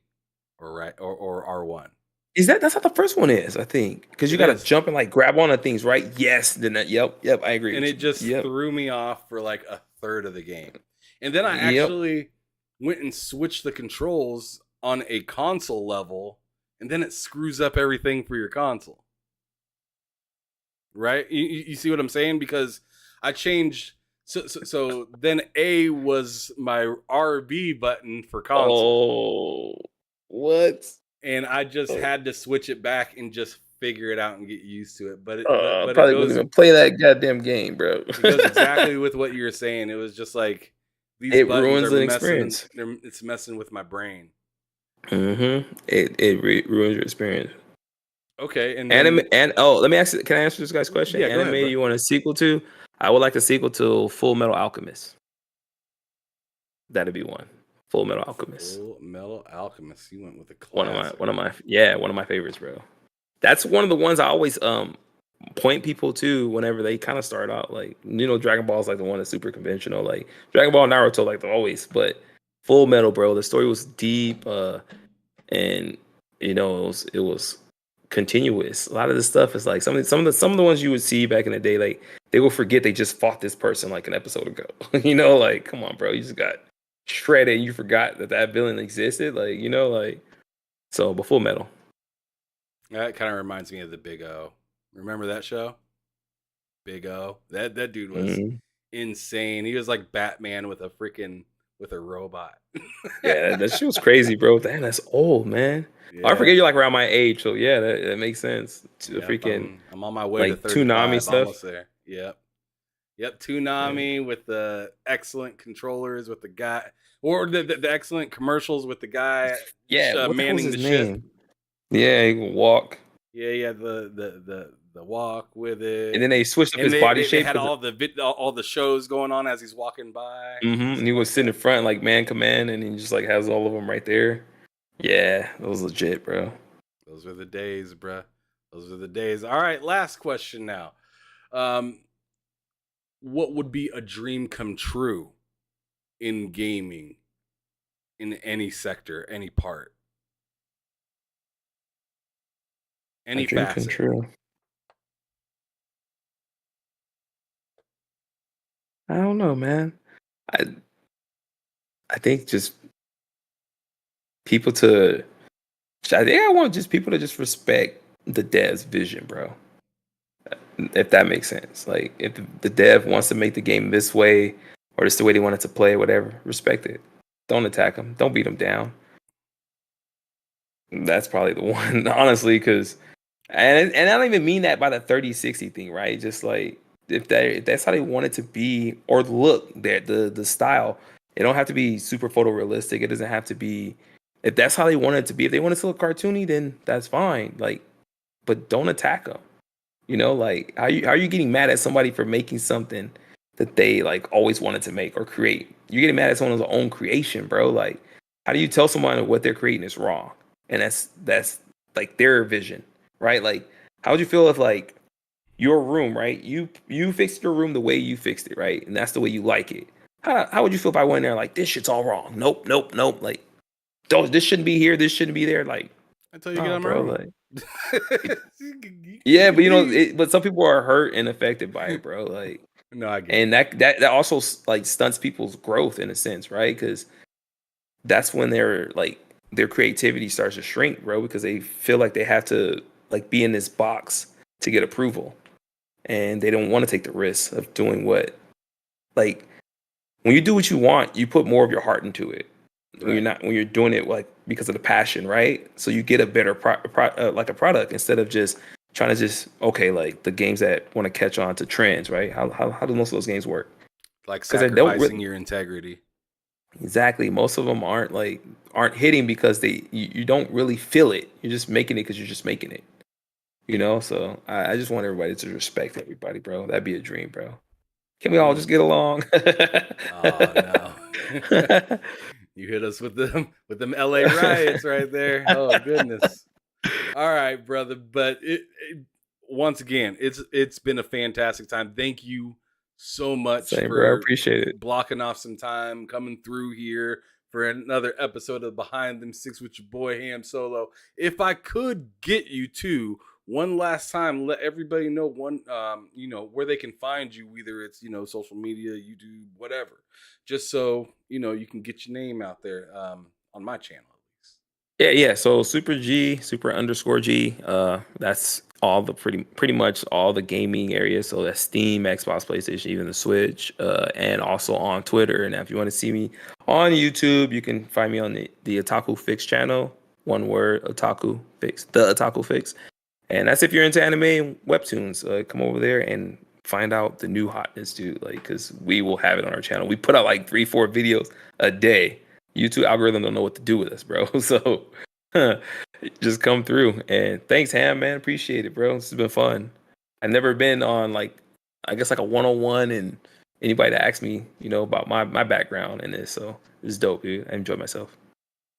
or R1. Is that's how the first one is? I think because you It got to is. jump and like grab onto things, right? Yes. Then that. Yep. Yep. I agree And with it just you. Yep. threw me off for like a third of the game. And then I Yep. actually went and switched the controls on a console level, and then it screws up everything for your console. Right? You see what I'm saying? Because I changed. So then A was my RB button for console. Oh, what? And I just Oh, had to switch it back and just figure it out and get used to it. But probably wouldn't even play that goddamn game, bro. it goes exactly with what you were saying. It was just like these It buttons ruins are the messing. experience. It's messing with my brain. It ruins your experience. Okay, and Anime then and oh, let me ask. Can I answer this guy's question? yeah, go Anime ahead, bro. you want a sequel to? I would like a sequel to Full Metal Alchemist. That'd be one. Full Metal Alchemist. Full Metal Alchemist. You went with the One of my classic. one of my favorites, bro. That's one of the ones I always point people to whenever they kind of start out. Like, Dragon Ball is like the one that's super conventional. Like Dragon Ball, Naruto, like the always. But Full Metal, bro, the story was deep, and it was continuous. A lot of this stuff is like some of the ones you would see back in the day, like they will forget they just fought this person like an episode ago. Like come on, bro, you just got shredded and you forgot that villain existed. Like so. But Full Metal. That kind of reminds me of the Big O. Remember that show? Big O. That dude was Mhm. insane. He was like Batman with a robot. Yeah, that shit was crazy, bro. Damn, that's old, man. Oh, I Yeah. forget you're like around my age, so yeah, that makes sense. To Yep. freaking I'm on my way to like Toonami 35. stuff. Almost there. Yep. Yep. Yeah, Toonami with the excellent controllers with the guy, or the excellent commercials with the guy yeah. What the hell was manning his the ship. name? Yeah, he can walk, Yeah. The walk with and it, then they switched up and his body they shape had because all the shows going on as he's walking by and and he stuff was like sitting in that. front like man command, and he just like has all of them right there. Yeah, that was legit, bro. Those were the days, bruh. Those are the days. All right, last question now. Um, what would be a dream come true in gaming in any sector, any part, A any dream come facet? true. I don't know, man. I I think just people to. I think I want just people to just respect the dev's vision, bro. If that makes sense. Like if the dev wants to make the game this way or just the way they want it to play, whatever, respect it. Don't attack them. Don't beat them down. That's probably the one, honestly, because and I don't even mean that by the 3060 thing, right? Just like if that's how they want it to be or look, that the style, it don't have to be super photorealistic. It doesn't have to be if that's how they want it to be. If they want it to look cartoony, then that's fine. Like, but don't attack them. Like how you getting mad at somebody for making something that they like always wanted to make or create? You're getting mad at someone's own creation, bro. Like, how do you tell someone what they're creating is wrong? And that's like their vision, right? Like, how would you feel if like your room, right? You fixed your room the way you fixed it, right? And that's the way you like it. How would you feel if I went in there like this shit's all wrong? Nope, nope, nope. Like, don't this shouldn't be here. This shouldn't be there. Like, Until you get no, out of my bro. room. Like, You yeah, can but leave. but some people are hurt and affected by it, bro. Like, No, I get it. and that also like stunts people's growth in a sense, right? Because that's when their creativity starts to shrink, bro, because they feel like they have to like be in this box to get approval, and they don't want to take the risk of doing what like when you do what you want, you put more of your heart into it. Right. When you're doing it like because of the passion, right? So you get a better like a product instead of just trying to just okay like the games that want to catch on to trends, right? How do most of those games work? Like Because they don't sacrificing really your integrity. exactly. Most of them aren't hitting because you don't really feel it. You're just making it because you're just making it. So I just want everybody to respect everybody, bro. That'd be a dream, bro. Can we all just Mm. get along? Oh no. You hit us with them LA riots right there. Oh goodness. All right, brother. But once again, it's been a fantastic time. Thank you so much Same, bro. I for appreciate it. blocking off some time, coming through here for another episode of Behind Them Six with your boy Ham Solo. If I could get you to one last time, let everybody know where they can find you, whether it's social media, YouTube, whatever, just so you can get your name out there on my channel at least. Yeah. So Super G, Super underscore G. That's all the pretty much all the gaming areas. So that's Steam, Xbox, PlayStation, even the Switch, and also on Twitter. And if you want to see me on YouTube, you can find me on the Otaku Fix channel. One word, Otaku Fix, the Otaku Fix. And that's if you're into anime and webtoons. Come over there and find out the new hotness, dude. Like, because we will have it on our channel. We put out like 3-4 videos a day. YouTube algorithm don't know what to do with us, bro. So just come through. And thanks, Ham, man. Appreciate it, bro. This has been fun. I've never been on like a 101 and anybody to ask me, about my background in this. So it's dope, dude. I enjoyed myself.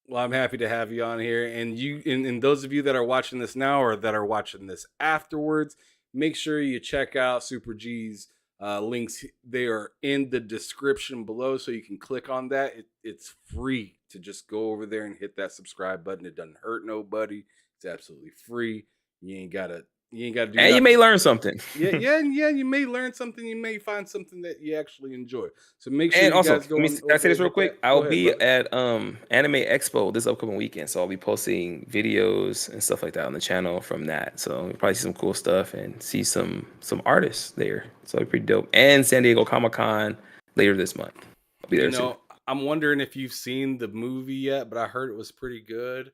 Well, I'm happy to have you on here, and those of you that are watching this now or that are watching this afterwards, make sure you check out Super G's links. They are in the description below, so you can click on that. It's free to just go over there and hit that subscribe button. It doesn't hurt nobody. It's absolutely free. You ain't gotta do. And nothing. you may learn something. Yeah. You may learn something. You may find something that you actually enjoy. So make sure And you also, guys go. can I say this real quick? I'll be brother. at Anime Expo this upcoming weekend, so I'll be posting videos and stuff like that on the channel from that. So you'll probably see some cool stuff and see some artists there. So it'll be pretty dope. And San Diego Comic-Con later this month. I'll be there too. I'm wondering if you've seen the movie yet, but I heard it was pretty good.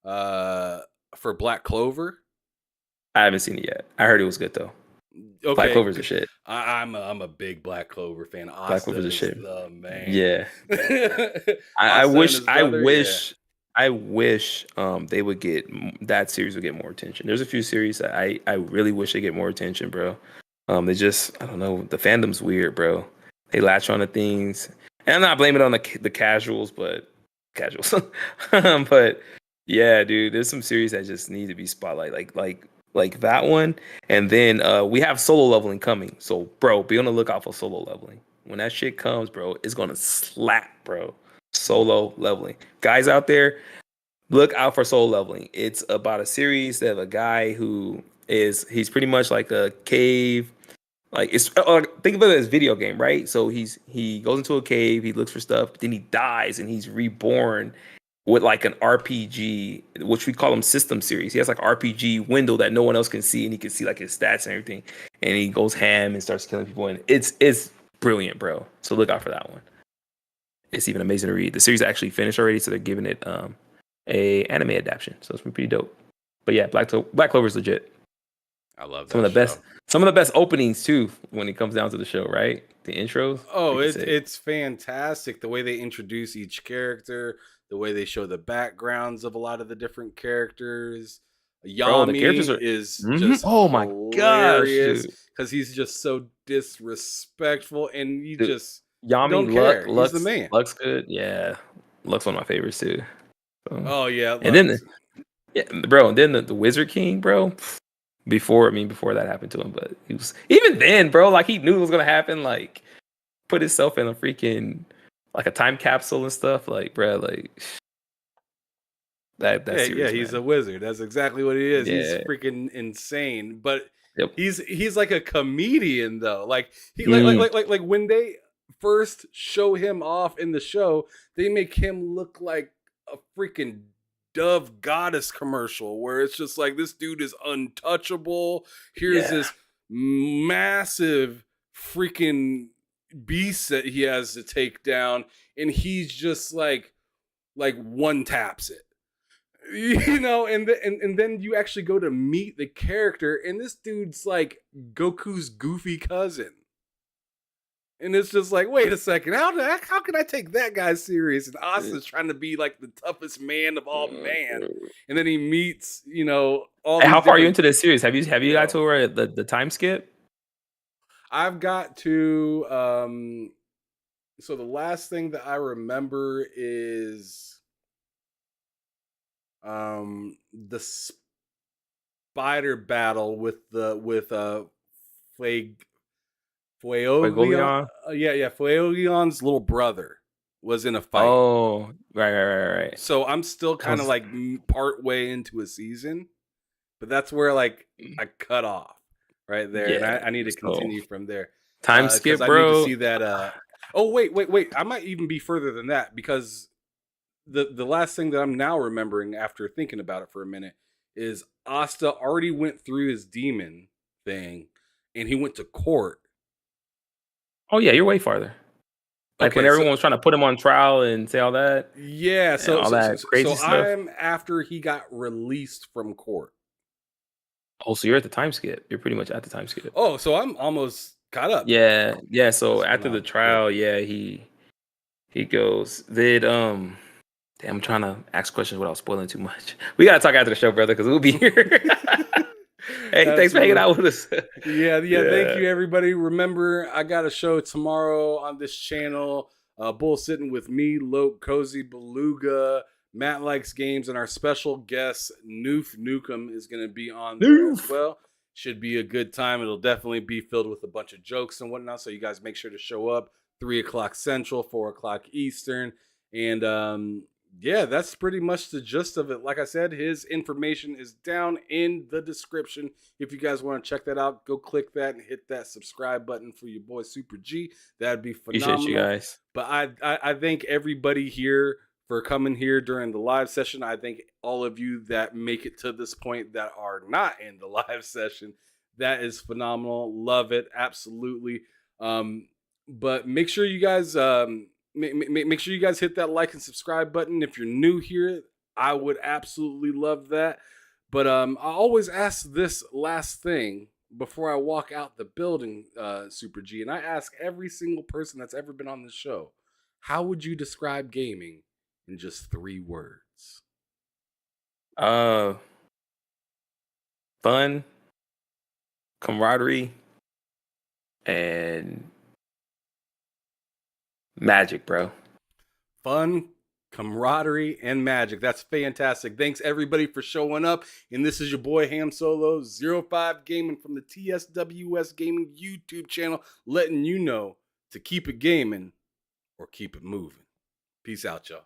For Black Clover. I haven't seen it yet. I heard it was good though. Okay. Black Clover's a shit. I'm a big Black Clover fan. Asta Black Clover's a shit. The man. Yeah. I wish they would that series would get more attention. There's a few series that I really wish they get more attention, bro. They just, I don't know, the fandom's weird, bro. They latch on to things. And I'm not blaming it on the casuals, but but yeah, dude, there's some series that just need to be spotlight, like that one. And then we have Solo Leveling coming. So, bro, be on the lookout for Solo Leveling. When that shit comes, bro, it's gonna slap, bro. Solo Leveling, guys out there, look out for Solo Leveling. It's about a series of a guy he's pretty much like a cave. Like it's think of it as video game, right? So he goes into a cave, he looks for stuff, but then he dies and he's reborn with like an RPG, which we call them system series. He has like RPG window that no one else can see, and he can see like his stats and everything. And he goes ham and starts killing people, and it's brilliant, bro. So look out for that one. It's even amazing to read. The series actually finished already, so they're giving it a anime adaptation. So it's been pretty dope. But yeah, Black Clover's legit. I love that. Some of the best openings too when it comes down to the show, right? The intros. Oh, it's fantastic the way they introduce each character, the way they show the backgrounds of a lot of the different characters. Yami the characters is just oh my gosh, because he's just so disrespectful, and you just Yami don't care. Lux, he's the man. Lux good, yeah. Lux one of my favorites too. Oh yeah, Lux. And then the Wizard King, bro. Before that happened to him, but he was even then, bro. Like he knew it was gonna happen. Like put himself in a freaking like a time capsule and stuff. Like, bro, like that. Yeah, he's a wizard. That's exactly what he is. Yeah. He's freaking insane. But yep. he's like a comedian though. Like like when they first show him off in the show, they make him look like a freaking Dove Goddess commercial where it's just like this dude is untouchable. Here's this massive freaking beast that he has to take down, and he's just like one taps it. And then you actually go to meet the character, and this dude's like Goku's goofy cousin. And it's just like, wait a second, how can I take that guy serious? And Asta's trying to be like the toughest man of all man, and then he meets, all. Hey, how far are you into this series? Have you got to where the time skip? I've got to So the last thing that I remember is the spider battle with Fueg Fuegoleon. Fuegoleon. Yeah, Fuegoleon's little brother was in a fight. Oh, right. So I'm still That kind of was like part way into a season, but that's where like I cut off right there, and yeah. I need to So continue from there time because skip, I need to bro. see that. Oh wait! I might even be further than that because the last thing that I'm now remembering after thinking about it for a minute is Asta already went through his demon thing, and he went to court. Oh yeah, you're way farther. Like when Okay, so everyone was trying to put him on trial and say all that yeah, and all that so crazy stuff. I'm after he got released from court. Oh, so you're at the time skip. You're pretty much at the time skip. Oh, so I'm almost caught up. Yeah. So That's after the phenomenal. Cool. trial, yeah, he goes. Did damn, I'm trying to ask questions without spoiling too much. We gotta talk after the show, brother, because we'll be here. Hey, thanks for hanging Absolutely. out with us. Yeah. Thank Yeah. you, everybody. Remember, I got a show tomorrow on this channel. Bull sitting with me, Loke, Cozy, Beluga, Matt Likes Games, and our special guest, Noof Nukem, is going to be on there as Noof. well. Should be a good time. It'll definitely be filled with a bunch of jokes and whatnot. So you guys make sure to show up 3 o'clock Central, 4 o'clock Eastern. And yeah, that's pretty much the gist of it. Like I said, his information is down in the description. If you guys want to check that out, go click that and hit that subscribe button for your boy Super G. That'd be Appreciate you phenomenal. guys. But I thank everybody here for coming here during the live session. I thank all of you that make it to this point that are not in the live session. That is phenomenal. Love it. Absolutely. But make sure you guys make sure you guys hit that like and subscribe button. If you're new here, I would absolutely love that. But I always ask this last thing before I walk out the building, Super G, and I ask every single person that's ever been on this show, how would you describe gaming in just 3 words? Uh, fun, camaraderie, and magic, bro. Fun, camaraderie, and magic. That's fantastic. Thanks everybody for showing up. And this is your boy Ham Solo 05 Gaming from the TSWS Gaming YouTube channel, letting you know to keep it gaming or keep it moving. Peace out, y'all.